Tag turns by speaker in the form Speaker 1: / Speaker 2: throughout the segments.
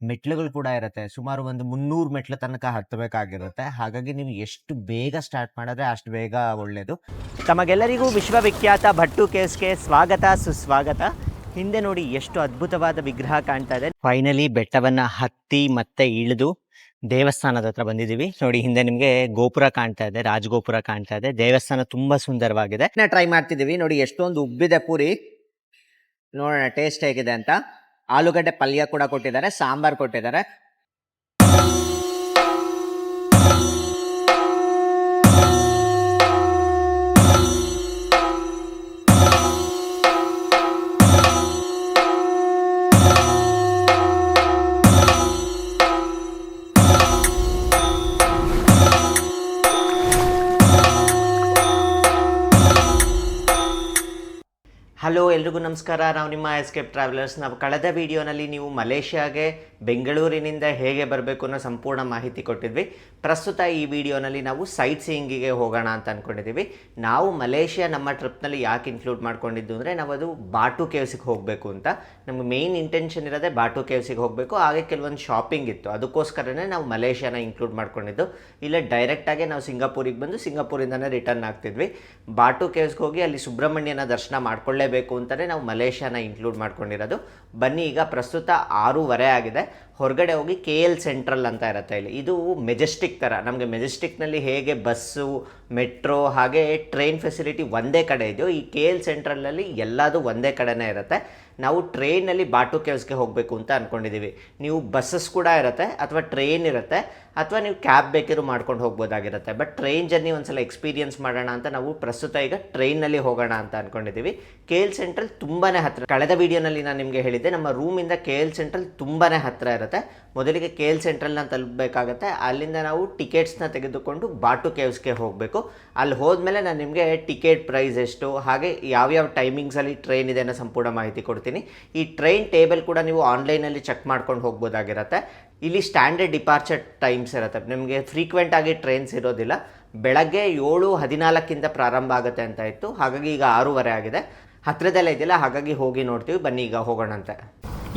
Speaker 1: ಮೆಟ್ಲುಗಳು ಕೂಡ ಇರುತ್ತೆ. ಸುಮಾರು ಒಂದು 300 ಮೆಟ್ಲು ತನಕ ಹತ್ತಬೇಕಾಗಿರುತ್ತೆ. ಹಾಗಾಗಿ ನೀವು ಎಷ್ಟು ಬೇಗ ಸ್ಟಾರ್ಟ್ ಮಾಡಿದ್ರೆ ಅಷ್ಟು ಬೇಗ ಒಳ್ಳೆಯದು. ತಮಗೆಲ್ಲರಿಗೂ ವಿಶ್ವವಿಖ್ಯಾತ ಭಟ್ಟು ಕೇವ್ಸ್ಗೆ ಸ್ವಾಗತ ಸುಸ್ವಾಗತ. ಹಿಂದೆ ನೋಡಿ ಎಷ್ಟು ಅದ್ಭುತವಾದ ವಿಗ್ರಹ ಕಾಣ್ತಾ ಇದೆ. ಫೈನಲಿ ಬೆಟ್ಟವನ್ನು ಹತ್ತಿ ಮತ್ತೆ ಇಳಿದು ದೇವಸ್ಥಾನದ ಹತ್ರ ಬಂದಿದ್ದೀವಿ. ನೋಡಿ ಹಿಂದೆ ನಿಮಗೆ ಗೋಪುರ ಕಾಣ್ತಾ ಇದೆ, ರಾಜಗೋಪುರ ಕಾಣ್ತಾ ಇದೆ. ದೇವಸ್ಥಾನ ತುಂಬಾ ಸುಂದರವಾಗಿದೆ. ಟ್ರೈ ಮಾಡ್ತಿದ್ದೀವಿ. ನೋಡಿ ಎಷ್ಟೊಂದು ಉಬ್ಬಿದೆ ಪೂರಿ. ನೋಡೋಣ ಟೇಸ್ಟ್ ಹೇಗಿದೆ ಅಂತ. ಆಲೂಗಡ್ಡೆ ಪಲ್ಯ ಕೂಡ ಕೊಟ್ಟಿದ್ದಾರೆ, ಸಾಂಬಾರ್ ಕೊಟ್ಟಿದ್ದಾರೆ. ಹಲೋ, ಎಲ್ರಿಗೂ ನಮಸ್ಕಾರ. ನಾವು ನಿಮ್ಮ ಎಸ್ಕೇಪ್ ಟ್ರಾವೆಲರ್ಸ್. ನಾವು ಕಳೆದ ವಿಡಿಯೋನಲ್ಲಿ ನೀವು ಮಲೇಷ್ಯಾಗೆ ಬೆಂಗಳೂರಿನಿಂದ ಹೇಗೆ ಬರಬೇಕು ಅನ್ನೋ ಸಂಪೂರ್ಣ ಮಾಹಿತಿ ಕೊಟ್ಟಿದ್ವಿ. ಪ್ರಸ್ತುತ ಈ ವಿಡಿಯೋನಲ್ಲಿ ನಾವು ಸೈಟ್ ಸೀಯಿಂಗಿಗೆ ಹೋಗೋಣ ಅಂತ ಅಂದ್ಕೊಂಡಿದ್ದೀವಿ. ನಾವು ಮಲೇಷ್ಯಾ ನಮ್ಮ ಟ್ರಿಪ್ನಲ್ಲಿ ಯಾಕೆ ಇನ್ಕ್ಲೂಡ್ ಮಾಡ್ಕೊಂಡಿದ್ದು ಅಂದರೆ ನಾವು ಅದು ಬಾಟು ಕೇವ್ಸಿಗೆ ಹೋಗಬೇಕು ಅಂತ. ನಮಗೆ ಮೇಯ್ನ್ ಇಂಟೆನ್ಷನ್ ಇರೋದೇ ಬಾಟು ಕೇವ್ಸಿಗೆ ಹೋಗಬೇಕು. ಹಾಗೆ ಕೆಲವೊಂದು ಶಾಪಿಂಗ್ ಇತ್ತು, ಅದಕ್ಕೋಸ್ಕರನೇ ನಾವು ಮಲೇಷ್ಯಾನ ಇನ್ಕ್ಲೂಡ್ ಮಾಡ್ಕೊಂಡಿದ್ದು. ಇಲ್ಲ ಡೈರೆಕ್ಟಾಗಿ ನಾವು ಸಿಂಗಾಪುರಿಗೆ ಬಂದು ಸಿಂಗಾಪುರಿಂದನೇ ರಿಟರ್ನ್ ಆಗ್ತಿದ್ವಿ. ಬಾಟು ಕೇವ್ಸ್ಗೆ ಹೋಗಿ ಅಲ್ಲಿ ಸುಬ್ರಹ್ಮಣ್ಯನ ದರ್ಶನ ಮಾಡ್ಕೊಳ್ಳೇಬೇಕು ಅಂತಲೇ ನಾವು ಮಲೇಷ್ಯಾನ ಇನ್ಕ್ಲೂಡ್ ಮಾಡ್ಕೊಂಡಿರೋದು. ಬನ್ನಿ, ಈಗ ಪ್ರಸ್ತುತ 6:30 ಆಗಿದೆ. ಹೊರಗಡೆ ಹೋಗಿ KL ಸೆಂಟ್ರಲ್ ಅಂತ ಇರುತ್ತೆ ಇಲ್ಲಿ. ಇದು ಮೆಜೆಸ್ಟಿಕ್ ಥರ. ನಮಗೆ ಮೆಜೆಸ್ಟಿಕ್ನಲ್ಲಿ ಹೇಗೆ ಬಸ್ಸು, ಮೆಟ್ರೋ ಹಾಗೆ ಟ್ರೈನ್ ಫೆಸಿಲಿಟಿ ಒಂದೇ ಕಡೆ ಇದೆಯೋ, ಈ KL ಸೆಂಟ್ರಲಲ್ಲಿ ಎಲ್ಲದೂ ಒಂದೇ ಕಡೆನೇ ಇರುತ್ತೆ. ನಾವು ಟ್ರೈನಲ್ಲಿ ಬಾಟು ಕೇವ್ಸ್ಗೆ ಹೋಗಬೇಕು ಅಂತ ಅಂದ್ಕೊಂಡಿದ್ದೀವಿ. ನೀವು ಬಸ್ಸಸ್ ಕೂಡ ಇರುತ್ತೆ, ಅಥವಾ ಟ್ರೈನ್ ಇರುತ್ತೆ, ಅಥವಾ ನೀವು ಕ್ಯಾಬ್ ಬೇಕಿದ್ರು ಮಾಡ್ಕೊಂಡು ಹೋಗ್ಬೋದಾಗಿರುತ್ತೆ. ಬಟ್ ಟ್ರೈನ್ ಜರ್ನಿ ಒಂದ್ಸಲ ಎಕ್ಸ್ಪೀರಿಯನ್ಸ್ ಮಾಡೋಣ ಅಂತ ನಾವು ಪ್ರಸ್ತುತ ಈಗ ಟ್ರೈನಲ್ಲಿ ಹೋಗೋಣ ಅಂತ ಅಂದ್ಕೊಂಡಿದ್ದೀವಿ. KL ಸೆಂಟ್ರಲ್ ತುಂಬಾ ಹತ್ತಿರ. ಕಳೆದ ವಿಡಿಯೋನಲ್ಲಿ ನಾನು ನಿಮಗೆ ಹೇಳಿದ್ದೆ, ನಮ್ಮ ರೂಮಿಂದ KL ಸೆಂಟ್ರಲ್ ತುಂಬಾ ಹತ್ತಿರ ಇರುತ್ತೆ. ಮೊದಲಿಗೆ KL ಸೆಂಟ್ರಲ್ನ ತಲುಪಬೇಕಾಗತ್ತೆ. ಅಲ್ಲಿಂದ ನಾವು ಟಿಕೆಟ್ಸ್ನ ತೆಗೆದುಕೊಂಡು ಬಾಟು ಕೇವ್ಸ್ಗೆ ಹೋಗಬೇಕು. ಅಲ್ಲಿ ಹೋದ್ಮೇಲೆ ನಾನು ನಿಮಗೆ ಟಿಕೆಟ್ ಪ್ರೈಸ್ ಎಷ್ಟು, ಹಾಗೆ ಯಾವ್ಯಾವ ಟೈಮಿಂಗ್ಸಲ್ಲಿ ಟ್ರೈನ್ ಇದೆ ಅನ್ನೋ ಸಂಪೂರ್ಣ ಮಾಹಿತಿ ಕೊಡ್ತೀನಿ. ಈ ಟ್ರೈನ್ ಟೇಬಲ್ ಕೂಡ ನೀವು ಆನ್ಲೈನಲ್ಲಿ ಚೆಕ್ ಮಾಡ್ಕೊಂಡು ಹೋಗ್ಬೋದಾಗಿರುತ್ತೆ. ಇಲ್ಲಿ ಸ್ಟ್ಯಾಂಡರ್ಡ್ ಡಿಪಾರ್ಚರ್ ಟೈಮ್ಸ್ ಇರುತ್ತೆ. ನಿಮಗೆ ಫ್ರೀಕ್ವೆಂಟ್ ಆಗಿ ಟ್ರೈನ್ಸ್ ಇರೋದಿಲ್ಲ. ಬೆಳಗ್ಗೆ 7:14 ಪ್ರಾರಂಭ ಆಗುತ್ತೆ ಅಂತ ಇತ್ತು. ಹಾಗಾಗಿ ಈಗ 6:30 ಆಗಿದೆ. ಹತ್ತಿರದಲ್ಲೇ ಇದೆಯಲ್ಲ, ಹಾಗಾಗಿ ಹೋಗಿ ನೋಡ್ತೀವಿ. ಬನ್ನಿ ಈಗ ಹೋಗೋಣಂತೆ.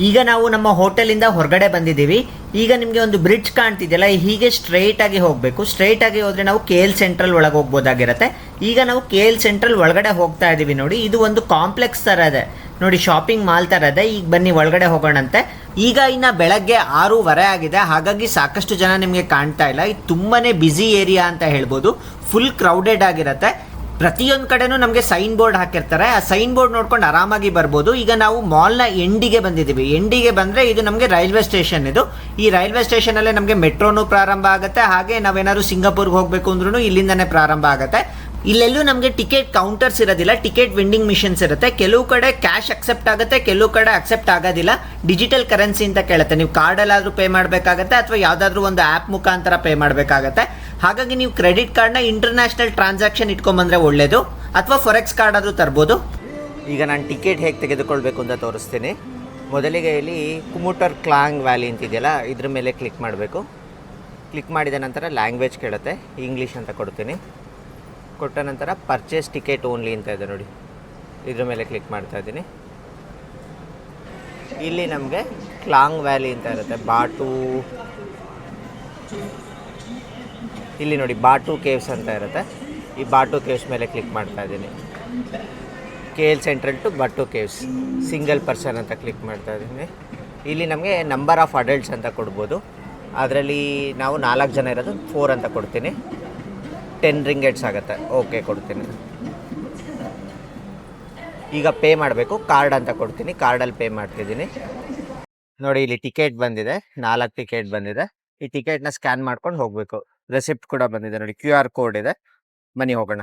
Speaker 1: ಈಗ ನಾವು ನಮ್ಮ ಹೋಟೆಲಿಂದ ಹೊರಗಡೆ ಬಂದಿದ್ದೀವಿ. ಈಗ ನಿಮಗೆ ಒಂದು ಬ್ರಿಡ್ಜ್ ಕಾಣ್ತಿದೆಯಲ್ಲ, ಹೀಗೆ ಸ್ಟ್ರೈಟ್ ಆಗಿ ಹೋಗಬೇಕು. ಸ್ಟ್ರೈಟ್ ಆಗಿ ಹೋದರೆ ನಾವು KL ಸೆಂಟ್ರಲ್ ಒಳಗೆ ಹೋಗ್ಬೋದಾಗಿರುತ್ತೆ. ಈಗ ನಾವು KL ಸೆಂಟ್ರಲ್ ಒಳಗಡೆ ಹೋಗ್ತಾ ಇದ್ದೀವಿ. ನೋಡಿ, ಇದು ಒಂದು ಕಾಂಪ್ಲೆಕ್ಸ್ ಥರ ಇದೆ. ನೋಡಿ, ಶಾಪಿಂಗ್ ಮಾಲ್ ಥರ ಇದೆ. ಈಗ ಬನ್ನಿ ಒಳಗಡೆ ಹೋಗೋಣಂತೆ. ಈಗ ಇನ್ನು ಬೆಳಗ್ಗೆ 6:30 ಆಗಿದೆ. ಹಾಗಾಗಿ ಸಾಕಷ್ಟು ಜನ ನಿಮಗೆ ಕಾಣ್ತಾ ಇಲ್ಲ. ಇದು ತುಂಬಾ ಬ್ಯುಸಿ ಏರಿಯಾ ಅಂತ ಹೇಳ್ಬೋದು. ಫುಲ್ ಕ್ರೌಡೆಡ್ ಆಗಿರುತ್ತೆ. ಪ್ರತಿಯೊಂದು ಕಡೆನೂ ನಮಗೆ ಸೈನ್ ಬೋರ್ಡ್ ಹಾಕಿರ್ತಾರೆ. ಆ ಸೈನ್ ಬೋರ್ಡ್ ನೋಡ್ಕೊಂಡು ಆರಾಮಾಗಿ ಬರ್ಬೋದು. ಈಗ ನಾವು ಮಾಲ್ನ ಎಂಡಿಗೆ ಬಂದಿದ್ದೀವಿ. ಎಂಡಿಗೆ ಬಂದರೆ ಇದು ನಮಗೆ ರೈಲ್ವೆ ಸ್ಟೇಷನ್. ಇದು ಈ ರೈಲ್ವೆ ಸ್ಟೇಷನಲ್ಲೇ ನಮಗೆ ಮೆಟ್ರೋನು ಪ್ರಾರಂಭ ಆಗುತ್ತೆ. ಹಾಗೆ ನಾವೇನಾದ್ರು ಸಿಂಗಾಪುರ್ಗೆ ಹೋಗಬೇಕು ಅಂದ್ರೂ ಇಲ್ಲಿಂದನೇ ಪ್ರಾರಂಭ ಆಗುತ್ತೆ. ಇಲ್ಲೆಲ್ಲೂ ನಮಗೆ ಟಿಕೆಟ್ ಕೌಂಟರ್ಸ್ ಇರೋದಿಲ್ಲ, ಟಿಕೆಟ್ ವೆಂಡಿಂಗ್ ಮಿಷನ್ಸ್ ಇರುತ್ತೆ. ಕೆಲವು ಕಡೆ ಕ್ಯಾಶ್ ಅಕ್ಸೆಪ್ಟ್ ಆಗುತ್ತೆ, ಕೆಲವು ಕಡೆ ಅಕ್ಸೆಪ್ಟ್ ಆಗೋದಿಲ್ಲ. ಡಿಜಿಟಲ್ ಕರೆನ್ಸಿ ಅಂತ ಕೇಳುತ್ತೆ. ನೀವು ಕಾರ್ಡಲ್ಲಾದರೂ ಪೇ ಮಾಡಬೇಕಾಗತ್ತೆ, ಅಥವಾ ಯಾವುದಾದ್ರೂ ಒಂದು ಆ್ಯಪ್ ಮುಖಾಂತರ ಪೇ ಮಾಡಬೇಕಾಗತ್ತೆ. ಹಾಗಾಗಿ ನೀವು ಕ್ರೆಡಿಟ್ ಕಾರ್ಡ್ನ ಇಂಟರ್ನ್ಯಾಷನಲ್ ಟ್ರಾನ್ಸಾಕ್ಷನ್ ಇಟ್ಕೊಂಬಂದರೆ ಒಳ್ಳೆಯದು, ಅಥವಾ ಫಾರೆಕ್ಸ್ ಕಾರ್ಡ್ ಆದರೂ ತರ್ಬೋದು. ಈಗ ನಾನು ಟಿಕೆಟ್ ಹೇಗೆ ತೆಗೆದುಕೊಳ್ಬೇಕು ಅಂತ ತೋರಿಸ್ತೀನಿ. ಮೊದಲಿಗೆ ಇಲ್ಲಿ ಕುಮುಟರ್ ಕ್ಲಾಂಗ್ ವ್ಯಾಲಿ ಅಂತಿದೆಯಲ್ಲ, ಇದ್ರ ಮೇಲೆ ಕ್ಲಿಕ್ ಮಾಡಬೇಕು. ಕ್ಲಿಕ್ ಮಾಡಿದ ನಂತರ ಲ್ಯಾಂಗ್ವೇಜ್ ಕೇಳುತ್ತೆ, ಇಂಗ್ಲೀಷ್ ಅಂತ ಕೊಡ್ತೀನಿ. ಕೊಟ್ಟ ನಂತರ ಪರ್ಚೇಸ್ ಟಿಕೆಟ್ ಓನ್ಲಿ ಅಂತ ಇದೆ ನೋಡಿ, ಇದ್ರ ಮೇಲೆ ಕ್ಲಿಕ್ ಮಾಡ್ತಾ ಇದ್ದೀನಿ. ಇಲ್ಲಿ ನಮಗೆ ಕ್ಲಾಂಗ್ ವ್ಯಾಲಿ ಅಂತ ಇರುತ್ತೆ, ಬಾಟು. ಇಲ್ಲಿ ನೋಡಿ ಬಾಟು ಕೇವ್ಸ್ ಅಂತ ಇರುತ್ತೆ. ಈ ಬಾಟು ಕೇವ್ಸ್ ಮೇಲೆ ಕ್ಲಿಕ್ ಮಾಡ್ತಾ ಇದ್ದೀನಿ. KL central to Batu Caves single person ಅಂತ ಕ್ಲಿಕ್ ಮಾಡ್ತಾ ಇದ್ದೀನಿ. ಇಲ್ಲಿ ನಮಗೆ ನಂಬರ್ ಆಫ್ ಅಡಲ್ಟ್ಸ್ ಅಂತ ಕೊಡ್ಬೋದು. ಅದರಲ್ಲಿ ನಾವು 4 ಜನ ಇರೋದು 4 ಅಂತ ಕೊಡ್ತೀನಿ. 10 ರಿಂಗೆಟ್ಸ್ ಆಗುತ್ತೆ. ಓಕೆ ಕೊಡ್ತೀನಿ. ಈಗ ಪೇ ಮಾಡಬೇಕು. ಕಾರ್ಡ್ ಅಂತ ಕೊಡ್ತೀನಿ, ಕಾರ್ಡಲ್ಲಿ ಪೇ ಮಾಡ್ತಿದ್ದೀನಿ. ನೋಡಿ, ಇಲ್ಲಿ ಟಿಕೆಟ್ ಬಂದಿದೆ, 4 ಟಿಕೆಟ್ ಬಂದಿದೆ. ಈ ಟಿಕೆಟ್ನ ಸ್ಕ್ಯಾನ್ ಮಾಡ್ಕೊಂಡು ಹೋಗಬೇಕು. ರೆಸಿಪ್ಟ್ ಕೂಡ ಬಂದಿದೆ ನೋಡಿ, QR ಕೋಡ್ ಇದೆ. ಬನ್ನಿ ಹೋಗೋಣ.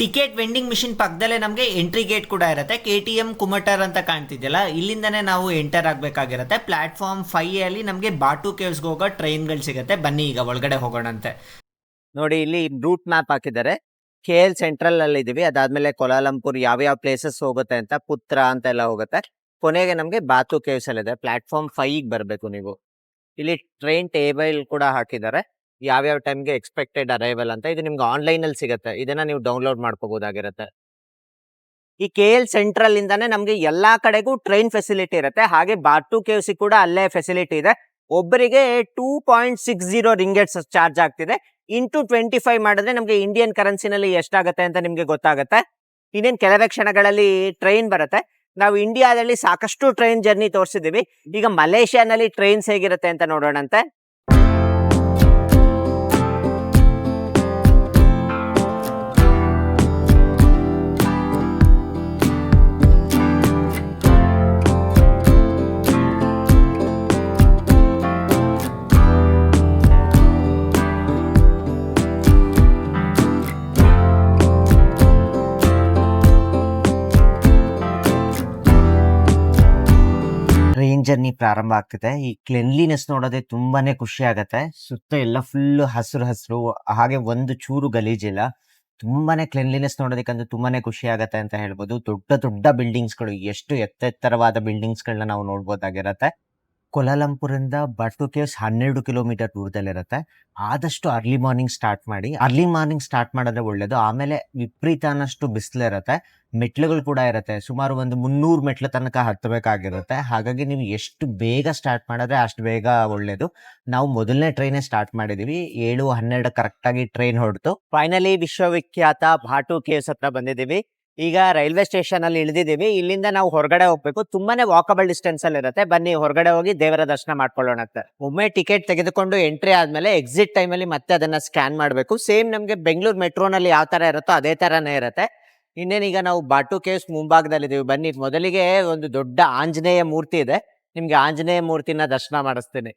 Speaker 1: ಟಿಕೆಟ್ ವೆಂಡಿಂಗ್ ಮಿಷಿನ್ ಪಕ್ಕದಲ್ಲೇ ನಮಗೆ ಎಂಟ್ರಿ ಗೇಟ್ ಕೂಡ ಇರುತ್ತೆ. KTM ಕುಮಟರ್ ಅಂತ ಕಾಣ್ತಿದೆಯಲ್ಲ, ಇಲ್ಲಿಂದನೇ ನಾವು ಎಂಟರ್ ಆಗಬೇಕಾಗಿರುತ್ತೆ. ಪ್ಲಾಟ್ಫಾರ್ಮ್ 5 ಅಲ್ಲಿ ನಮಗೆ ಬಾಟು ಕೇವ್ಸ್ಗೆ ಹೋಗೋ ಟ್ರೈನ್ಗಳು ಸಿಗುತ್ತೆ. ಬನ್ನಿ ಈಗ ಒಳಗಡೆ ಹೋಗೋಣಂತೆ. ನೋಡಿ, ಇಲ್ಲಿ ರೂಟ್ ಮ್ಯಾಪ್ ಹಾಕಿದ್ದಾರೆ. KL ಸೆಂಟ್ರಲ್ ಅಲ್ಲಿ ಇದೀವಿ. ಅದಾದ್ಮೇಲೆ ಕೋಲಾಲಂಪುರ್ ಯಾವ್ಯಾವ ಪ್ಲೇಸಸ್ ಹೋಗುತ್ತೆ ಅಂತ, ಪುತ್ರ ಅಂತೆಲ್ಲ ಹೋಗುತ್ತೆ. ಕೊನೆಗೆ ನಮಗೆ ಬಾತು ಕೇವ್ಸ್ ಅಲ್ಲಿ ಇದೆ. ಪ್ಲಾಟ್ಫಾರ್ಮ್ 5 ಬರಬೇಕು ನೀವು. ಇಲ್ಲಿ ಟ್ರೈನ್ ಟೇಬಲ್ ಕೂಡ ಹಾಕಿದ್ದಾರೆ, ಯಾವ್ಯಾವ ಟೈಮ್ಗೆ ಎಕ್ಸ್ಪೆಕ್ಟೆಡ್ ಅರೈವಲ್ ಅಂತ. ಇದು ನಿಮ್ಗೆ ಆನ್ಲೈನಲ್ಲಿ ಸಿಗುತ್ತೆ. ಇದನ್ನ ನೀವು ಡೌನ್ಲೋಡ್ ಮಾಡ್ಕೋಬಹುದಾಗಿರುತ್ತೆ. ಈ KL ಸೆಂಟ್ರಲ್ ಇಂದಾನೆ ನಮಗೆ ಎಲ್ಲಾ ಕಡೆಗೂ ಟ್ರೈನ್ ಫೆಸಿಲಿಟಿ ಇರುತ್ತೆ. ಹಾಗೆ ಬಾಟು ಕೇವ್ಸ್ ಕೂಡ ಅಲ್ಲೇ ಫೆಸಿಲಿಟಿ ಇದೆ. ಒಬ್ಬರಿಗೆ 2.60 ರಿಂಗೆಟ್ಸ್ ಚಾರ್ಜ್ ಆಗ್ತಿದೆ. ಇಂಟು 25 ಮಾಡಿದ್ರೆ ನಮಗೆ ಇಂಡಿಯನ್ ಕರೆನ್ಸಿನಲ್ಲಿ ಎಷ್ಟಾಗುತ್ತೆ ಅಂತ ನಿಮ್ಗೆ ಗೊತ್ತಾಗುತ್ತೆ. ಇನ್ನೇನು ಕೆಲವೇ ಕ್ಷಣಗಳಲ್ಲಿ ಟ್ರೈನ್ ಬರುತ್ತೆ. ನಾವು ಇಂಡಿಯಾದಲ್ಲಿ ಸಾಕಷ್ಟು ಟ್ರೈನ್ ಜರ್ನಿ ತೋರಿಸಿದೀವಿ. ಈಗ ಮಲೇಷ್ಯಾನಲ್ಲಿ ಟ್ರೈನ್ಸ್ ಹೇಗಿರುತ್ತೆ ಅಂತ ನೋಡೋಣಂತೆ. ಟ್ರೈನ್ ಜರ್ನಿ ಪ್ರಾರಂಭ ಆಗ್ತಿದೆ. ಈ ಕ್ಲೆನ್ಲಿನೆಸ್ ನೋಡೋದೇ ತುಂಬಾನೇ ಖುಷಿ ಆಗತ್ತೆ. ಸುತ್ತ ಎಲ್ಲ ಫುಲ್ ಹಸಿರು ಹಾಗೆ ಒಂದು ಚೂರು ಗಲೀಜಿಲ್ಲ. ತುಂಬಾನೇ ಕ್ಲೆನ್ಲಿನೆಸ್ ನೋಡೋದಕ್ಕಂತೂ ತುಂಬಾನೇ ಖುಷಿ ಆಗತ್ತೆ ಅಂತ ಹೇಳ್ಬೋದು. ದೊಡ್ಡ ದೊಡ್ಡ ಬಿಲ್ಡಿಂಗ್ಸ್ಗಳು, ಎಷ್ಟು ಎತ್ತರವಾದ ಬಿಲ್ಡಿಂಗ್ಸ್ಗಳನ್ನ ನಾವು ನೋಡ್ಬೋದಾಗಿರತ್ತೆ. ಕೊಲಾಲಂಪುರಿಂದ ಬಾಟು ಕೇವ್ಸ್ 12 ಕಿಲೋಮೀಟರ್ ದೂರದಲ್ಲಿರುತ್ತೆ. ಆದಷ್ಟು ಅರ್ಲಿ ಮಾರ್ನಿಂಗ್ ಸ್ಟಾರ್ಟ್ ಮಾಡಿ. ಅರ್ಲಿ ಮಾರ್ನಿಂಗ್ ಸ್ಟಾರ್ಟ್ ಮಾಡಿದ್ರೆ ಒಳ್ಳೇದು. ಆಮೇಲೆ ವಿಪರೀತ ಅನ್ನಷ್ಟು ಬಿಸಿಲಿರುತ್ತೆ, ಮೆಟ್ಲುಗಳು ಕೂಡ ಇರುತ್ತೆ. ಸುಮಾರು ಒಂದು 300 ಮೆಟ್ಲು ತನಕ ಹತ್ತಬೇಕಾಗಿರುತ್ತೆ. ಹಾಗಾಗಿ ನೀವು ಎಷ್ಟು ಬೇಗ ಸ್ಟಾರ್ಟ್ ಮಾಡಿದ್ರೆ ಅಷ್ಟು ಬೇಗ ಒಳ್ಳೇದು. ನಾವು ಮೊದಲನೇ ಟ್ರೈನೇ ಸ್ಟಾರ್ಟ್ ಮಾಡಿದೀವಿ. 7:12 ಕರೆಕ್ಟಾಗಿ ಟ್ರೈನ್ ಹೊರಡ್ತು. ಫೈನಲಿ ವಿಶ್ವವಿಖ್ಯಾತ ಬಾಟು ಕೇವ್ಸ್ ಹತ್ರ ಬಂದಿದ್ದೀವಿ. ಈಗ ರೈಲ್ವೆ ಸ್ಟೇಷನ್ ಅಲ್ಲಿ ಇಳಿದಿದ್ದೀವಿ. ಇಲ್ಲಿಂದ ನಾವು ಹೊರಗಡೆ ಹೋಗ್ಬೇಕು. ತುಂಬಾನೇ ವಾಕಬಲ್ ಡಿಸ್ಟೆನ್ಸ್ ಅಲ್ಲಿ ಇರುತ್ತೆ. ಬನ್ನಿ ಹೊರಗಡೆ ಹೋಗಿ ದೇವರ ದರ್ಶನ ಮಾಡ್ಕೊಳ್ಳೋಣ. ಒಮ್ಮೆ ಟಿಕೆಟ್ ತೆಗೆದುಕೊಂಡು ಎಂಟ್ರಿ ಆದ್ಮೇಲೆ ಎಕ್ಸಿಟ್ ಟೈಮ್ ಅಲ್ಲಿ ಮತ್ತೆ ಅದನ್ನ ಸ್ಕ್ಯಾನ್ ಮಾಡಬೇಕು. ಸೇಮ್ ನಮ್ಗೆ ಬೆಂಗಳೂರು ಮೆಟ್ರೋನಲ್ಲಿ ಯಾವ ತರ ಇರುತ್ತೋ ಅದೇ ತರಾನೇ ಇರುತ್ತೆ. ಇನ್ನೇನೀಗ ನಾವು ಬಾಟು ಕೇವ್ಸ್ ಮುಂಭಾಗದಲ್ಲಿದ್ದೀವಿ. ಬನ್ನಿ, ಮೊದಲಿಗೆ ಒಂದು ದೊಡ್ಡ ಆಂಜನೇಯ ಮೂರ್ತಿ ಇದೆ. ನಿಮ್ಗೆ ಆಂಜನೇಯ ಮೂರ್ತಿನ ದರ್ಶನ ಮಾಡಿಸ್ತೀನಿ.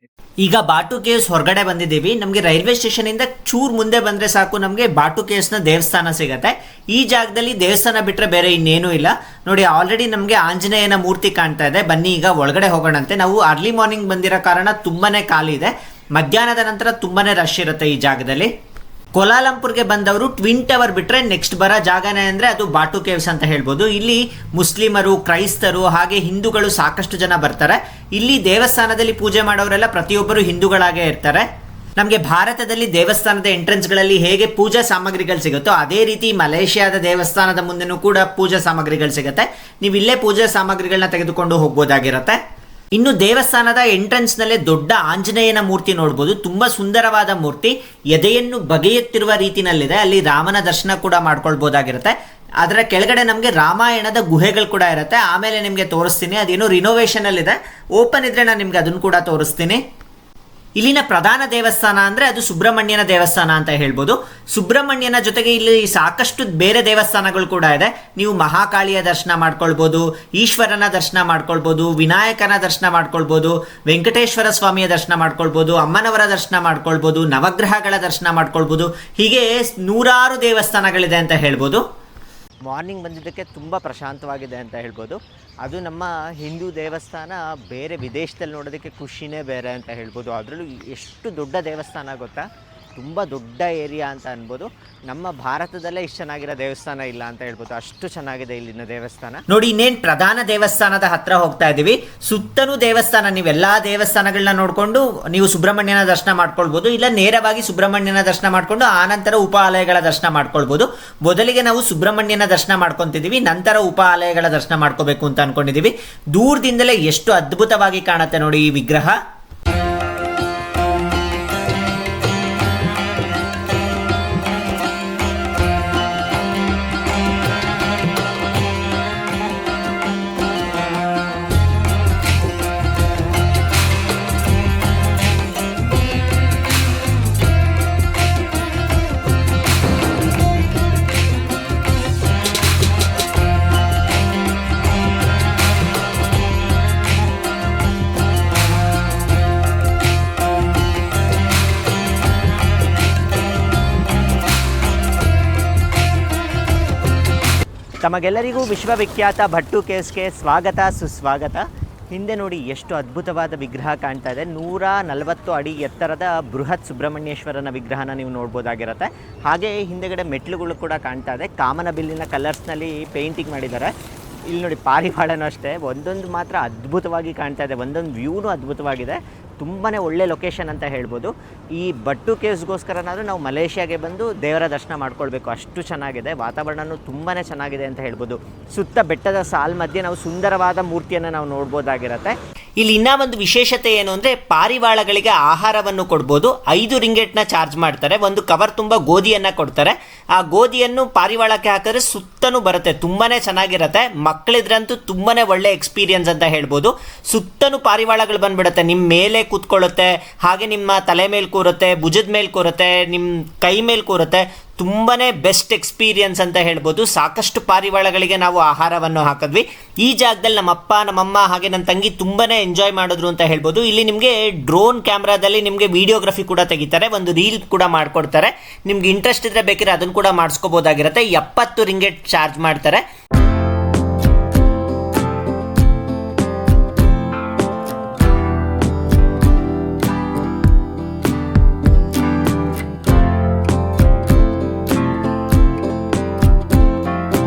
Speaker 1: ಈಗ ಬಾಟು ಕೇವ್ಸ್ ಹೊರಗಡೆ ಬಂದಿದ್ದೀವಿ. ನಮ್ಗೆ ರೈಲ್ವೆ ಸ್ಟೇಷನ್ ಇಂದ ಚೂರ್ ಮುಂದೆ ಬಂದ್ರೆ ಸಾಕು ನಮ್ಗೆ ಬಾಟು ಕೇವ್ಸ್ ನ ದೇವಸ್ಥಾನ ಸಿಗತ್ತೆ. ಈ ಜಾಗದಲ್ಲಿ ದೇವಸ್ಥಾನ ಬಿಟ್ರೆ ಬೇರೆ ಇನ್ನೇನು ಇಲ್ಲ. ನೋಡಿ, ಆಲ್ರೆಡಿ ನಮ್ಗೆ ಆಂಜನೇಯನ ಮೂರ್ತಿ ಕಾಣ್ತಾ ಇದೆ. ಬನ್ನಿ ಈಗ ಒಳಗಡೆ ಹೋಗೋಣಂತೆ. ನಾವು ಅರ್ಲಿ ಮಾರ್ನಿಂಗ್ ಬಂದಿರೋ ಕಾರಣ ತುಂಬಾನೇ ಖಾಲಿ ಇದೆ. ಮಧ್ಯಾಹ್ನದ ನಂತರ ತುಂಬಾನೇ ರಶ್ ಇರುತ್ತೆ ಈ ಜಾಗದಲ್ಲಿ. ಕೋಲಾಲಂಪುರ್ಗೆ ಬಂದವರು ಟ್ವಿನ್ ಟವರ್ ಬಿಟ್ರೆ ನೆಕ್ಸ್ಟ್ ಬರೋ ಜಾಗನೇ ಅಂದ್ರೆ ಅದು ಬಾಟು ಕೇವ್ಸ್ ಅಂತ ಹೇಳ್ಬೋದು. ಇಲ್ಲಿ ಮುಸ್ಲಿಮರು, ಕ್ರೈಸ್ತರು ಹಾಗೆ ಹಿಂದೂಗಳು ಸಾಕಷ್ಟು ಜನ ಬರ್ತಾರೆ. ಇಲ್ಲಿ ದೇವಸ್ಥಾನದಲ್ಲಿ ಪೂಜೆ ಮಾಡೋರೆಲ್ಲ ಪ್ರತಿಯೊಬ್ಬರು ಹಿಂದೂಗಳಾಗೇ ಇರ್ತಾರೆ. ನಮಗೆ ಭಾರತದಲ್ಲಿ ದೇವಸ್ಥಾನದ ಎಂಟ್ರೆನ್ಸ್ಗಳಲ್ಲಿ ಹೇಗೆ ಪೂಜಾ ಸಾಮಗ್ರಿಗಳು ಸಿಗುತ್ತೋ ಅದೇ ರೀತಿ ಮಲೇಷ್ಯಾದ ದೇವಸ್ಥಾನದ ಮುಂದೆನೂ ಕೂಡ ಪೂಜಾ ಸಾಮಗ್ರಿಗಳು ಸಿಗುತ್ತೆ. ನೀವು ಇಲ್ಲೇ ಪೂಜಾ ಸಾಮಗ್ರಿಗಳನ್ನ ತೆಗೆದುಕೊಂಡು ಹೋಗ್ಬೋದಾಗಿರುತ್ತೆ. ಇನ್ನು ದೇವಸ್ಥಾನದ ಎಂಟ್ರೆನ್ಸ್ ನಲ್ಲೇ ದೊಡ್ಡ ಆಂಜನೇಯನ ಮೂರ್ತಿ ನೋಡ್ಬೋದು. ತುಂಬಾ ಸುಂದರವಾದ ಮೂರ್ತಿ, ಎದೆಯನ್ನು ಬಗೆಯುತ್ತಿರುವ ರೀತಿನಲ್ಲಿದೆ. ಅಲ್ಲಿ ರಾಮನ ದರ್ಶನ ಕೂಡ ಮಾಡ್ಕೊಳ್ಬೋದಾಗಿರುತ್ತೆ. ಅದರ ಕೆಳಗಡೆ ನಮಗೆ ರಾಮಾಯಣದ ಗುಹೆಗಳು ಕೂಡ ಇರುತ್ತೆ. ಆಮೇಲೆ ನಿಮಗೆ ತೋರಿಸ್ತೀನಿ. ಅದೇನೋ ರಿನೋವೇಷನ್ ಅಲ್ಲಿ ಇದೆ. ಓಪನ್ ಇದ್ರೆ ನಾನು ನಿಮ್ಗೆ ಅದನ್ನು ಕೂಡ ತೋರಿಸ್ತೀನಿ. ಇಲ್ಲಿನ ಪ್ರಧಾನ ದೇವಸ್ಥಾನ ಅಂದ್ರೆ ಅದು ಸುಬ್ರಹ್ಮಣ್ಯನ ದೇವಸ್ಥಾನ ಅಂತ ಹೇಳ್ಬೋದು. ಸುಬ್ರಹ್ಮಣ್ಯನ ಜೊತೆಗೆ ಇಲ್ಲಿ ಸಾಕಷ್ಟು ಬೇರೆ ದೇವಸ್ಥಾನಗಳು ಕೂಡ ಇದೆ. ನೀವು ಮಹಾಕಾಳಿಯ ದರ್ಶನ ಮಾಡ್ಕೊಳ್ಬೋದು, ಈಶ್ವರನ ದರ್ಶನ ಮಾಡ್ಕೊಳ್ಬೋದು, ವಿನಾಯಕನ ದರ್ಶನ ಮಾಡ್ಕೊಳ್ಬೋದು, ವೆಂಕಟೇಶ್ವರ ಸ್ವಾಮಿಯ ದರ್ಶನ ಮಾಡ್ಕೊಳ್ಬೋದು, ಅಮ್ಮನವರ ದರ್ಶನ ಮಾಡ್ಕೊಳ್ಬೋದು, ನವಗ್ರಹಗಳ ದರ್ಶನ ಮಾಡ್ಕೊಳ್ಬೋದು. ಹೀಗೆ ನೂರಾರು ದೇವಸ್ಥಾನಗಳಿದೆ ಅಂತ ಹೇಳ್ಬೋದು. ಮಾರ್ನಿಂಗ್ ಬಂದಿದ್ದಕ್ಕೆ ತುಂಬ ಪ್ರಶಾಂತವಾಗಿದೆ ಅಂತ ಹೇಳ್ಬೋದು. ಅದು ನಮ್ಮ ಹಿಂದೂ ದೇವಸ್ಥಾನ ಬೇರೆ ವಿದೇಶದಲ್ಲಿ ನೋಡೋದಕ್ಕೆ ಖುಷಿನೇ ಬೇರೆ ಅಂತ ಹೇಳ್ಬೋದು. ಅದರಲ್ಲೂ ಎಷ್ಟು ದೊಡ್ಡ ದೇವಸ್ಥಾನ ಗೊತ್ತಾ, ತುಂಬ ದೊಡ್ಡ ಏರಿಯಾ ಅಂತ ಅನ್ಬೋದು. ನಮ್ಮ ಭಾರತದಲ್ಲೇ ಇಷ್ಟು ಚೆನ್ನಾಗಿರೋ ದೇವಸ್ಥಾನ ಇಲ್ಲ ಅಂತ ಹೇಳ್ಬೋದು, ಅಷ್ಟು ಚೆನ್ನಾಗಿದೆ ಇಲ್ಲಿನ ದೇವಸ್ಥಾನ. ನೋಡಿ, ಇನ್ನೇನು ಪ್ರಧಾನ ದೇವಸ್ಥಾನದ ಹತ್ರ ಹೋಗ್ತಾ ಇದ್ದೀವಿ. ಸುತ್ತಲೂ ದೇವಸ್ಥಾನ, ನೀವೆಲ್ಲಾ ದೇವಸ್ಥಾನಗಳನ್ನ ನೋಡಿಕೊಂಡು ನೀವು ಸುಬ್ರಹ್ಮಣ್ಯನ ದರ್ಶನ ಮಾಡ್ಕೊಳ್ಬೋದು. ಇಲ್ಲ ನೇರವಾಗಿ ಸುಬ್ರಹ್ಮಣ್ಯನ ದರ್ಶನ ಮಾಡಿಕೊಂಡು ಆನಂತರ ಉಪ ಆಲಯಗಳ ದರ್ಶನ ಮಾಡ್ಕೊಳ್ಬೋದು. ಮೊದಲಿಗೆ ನಾವು ಸುಬ್ರಹ್ಮಣ್ಯನ ದರ್ಶನ ಮಾಡ್ಕೊತಿದ್ದೀವಿ, ನಂತರ ಉಪ ಆಲಯಗಳ ದರ್ಶನ ಮಾಡ್ಕೋಬೇಕು ಅಂತ ಅನ್ಕೊಂಡಿದ್ದೀವಿ. ದೂರದಿಂದಲೇ ಎಷ್ಟು ಅದ್ಭುತವಾಗಿ ಕಾಣುತ್ತೆ ನೋಡಿ ಈ ವಿಗ್ರಹ. ತಮಗೆಲ್ಲರಿಗೂ ವಿಶ್ವವಿಖ್ಯಾತ ಭಟ್ಟು ಕೇವ್ಸ್ಗೆ ಸ್ವಾಗತ ಸುಸ್ವಾಗತ. ಹಿಂದೆ ನೋಡಿ ಎಷ್ಟು ಅದ್ಭುತವಾದ ವಿಗ್ರಹ ಕಾಣ್ತಾ ಇದೆ. 140 ಅಡಿ ಎತ್ತರದ ಬೃಹತ್ ಸುಬ್ರಹ್ಮಣ್ಯೇಶ್ವರನ ವಿಗ್ರಹನ ನೀವು ನೋಡ್ಬೋದಾಗಿರುತ್ತೆ. ಹಾಗೆ ಹಿಂದೆಗಡೆ ಮೆಟ್ಲುಗಳು ಕೂಡ ಕಾಣ್ತಾ ಇದೆ. ಕಾಮನಬಿಲ್ಲಿನ ಕಲರ್ಸ್ನಲ್ಲಿ ಪೇಂಟಿಂಗ್ ಮಾಡಿದ್ದಾರೆ. ಇಲ್ಲಿ ನೋಡಿ ಪಾರಿವಾಳನೂ ಅಷ್ಟೇ, ಒಂದೊಂದು ಮಾತ್ರ ಅದ್ಭುತವಾಗಿ ಕಾಣ್ತಾ ಇದೆ. ಒಂದೊಂದು ವ್ಯೂನೂ ಅದ್ಭುತವಾಗಿದೆ. ತುಂಬಾ ಒಳ್ಳೆ ಲೊಕೇಶನ್ ಅಂತ ಹೇಳ್ಬೋದು. ಈ ಭಟ್ಟು ಕೇವ್ಸ್ಗೋಸ್ಕರನಾದರೂ ನಾವು ಮಲೇಷ್ಯಾಗೆ ಬಂದು ದೇವರ ದರ್ಶನ ಮಾಡ್ಕೊಳ್ಬೇಕು, ಅಷ್ಟು ಚೆನ್ನಾಗಿದೆ. ವಾತಾವರಣವೂ ತುಂಬಾ ಚೆನ್ನಾಗಿದೆ ಅಂತ ಹೇಳ್ಬೋದು. ಸುತ್ತ ಬೆಟ್ಟದ ಸಾಲ್ ಮಧ್ಯೆ ನಾವು ಸುಂದರವಾದ ಮೂರ್ತಿಯನ್ನು ನಾವು ನೋಡ್ಬೋದಾಗಿರುತ್ತೆ. ಇಲ್ಲಿ ಇನ್ನೂ ಒಂದು ವಿಶೇಷತೆ ಏನು ಅಂದರೆ ಪಾರಿವಾಳಗಳಿಗೆ ಆಹಾರವನ್ನು ಕೊಡ್ಬೋದು. 5 ರಿಂಗೆಟ್ನ ಚಾರ್ಜ್ ಮಾಡ್ತಾರೆ. ಒಂದು ಕವರ್ ತುಂಬ ಗೋಧಿಯನ್ನು ಕೊಡ್ತಾರೆ. ಆ ಗೋಧಿಯನ್ನು ಪಾರಿವಾಳಕ್ಕೆ ಹಾಕಿದ್ರೆ ಸುತ್ತಲೂ ಬರುತ್ತೆ. ತುಂಬಾ ಚೆನ್ನಾಗಿರುತ್ತೆ. ಮಕ್ಕಳಿದ್ರಂತೂ ತುಂಬಾ ಒಳ್ಳೆ ಎಕ್ಸ್ಪೀರಿಯನ್ಸ್ ಅಂತ ಹೇಳ್ಬೋದು. ಸುತ್ತಲೂ ಪಾರಿವಾಳಗಳು ಬಂದುಬಿಡುತ್ತೆ. ನಿಮ್ಮ ಮೇಲೆ ಕೂತ್ಕೊಳ್ಳುತ್ತೆ, ಹಾಗೆ ನಿಮ್ಮ ತಲೆ ಮೇಲೆ ಕೂರುತ್ತೆ, ಭುಜದ ಮೇಲೆ ಕೂರುತ್ತೆ, ನಿಮ್ಮ ಕೈ ಮೇಲೆ ಕೂರುತ್ತೆ. ತುಂಬಾ ಬೆಸ್ಟ್ ಎಕ್ಸ್ಪೀರಿಯನ್ಸ್ ಅಂತ ಹೇಳ್ಬೋದು. ಸಾಕಷ್ಟು ಪಾರಿವಾಳಗಳಿಗೆ ನಾವು ಆಹಾರವನ್ನು ಹಾಕಿದ್ವಿ. ಈ ಜಾಗದಲ್ಲಿ ನಮ್ಮಪ್ಪ ನಮ್ಮಮ್ಮ ಹಾಗೆ ನನ್ನ ತಂಗಿ ತುಂಬಾ ಎಂಜಾಯ್ ಮಾಡಿದ್ರು ಅಂತ ಹೇಳ್ಬೋದು. ಇಲ್ಲಿ ನಿಮಗೆ ಡ್ರೋನ್ ಕ್ಯಾಮ್ರಾದಲ್ಲಿ ನಿಮಗೆ ವಿಡಿಯೋಗ್ರಫಿ ಕೂಡ ತೆಗಿತಾರೆ, ಒಂದು ರೀಲ್ ಕೂಡ ಮಾಡಿಕೊಡ್ತಾರೆ. ನಿಮ್ಗೆ ಇಂಟ್ರೆಸ್ಟ್ ಇದ್ದರೆ ಬೇಕಿದ್ರೆ ಅದನ್ನು ಕೂಡ ಮಾಡಿಸ್ಕೋಬೋದಾಗಿರುತ್ತೆ. 70 ರಿಂಗೆಟ್ ಚಾರ್ಜ್ ಮಾಡ್ತಾರೆ.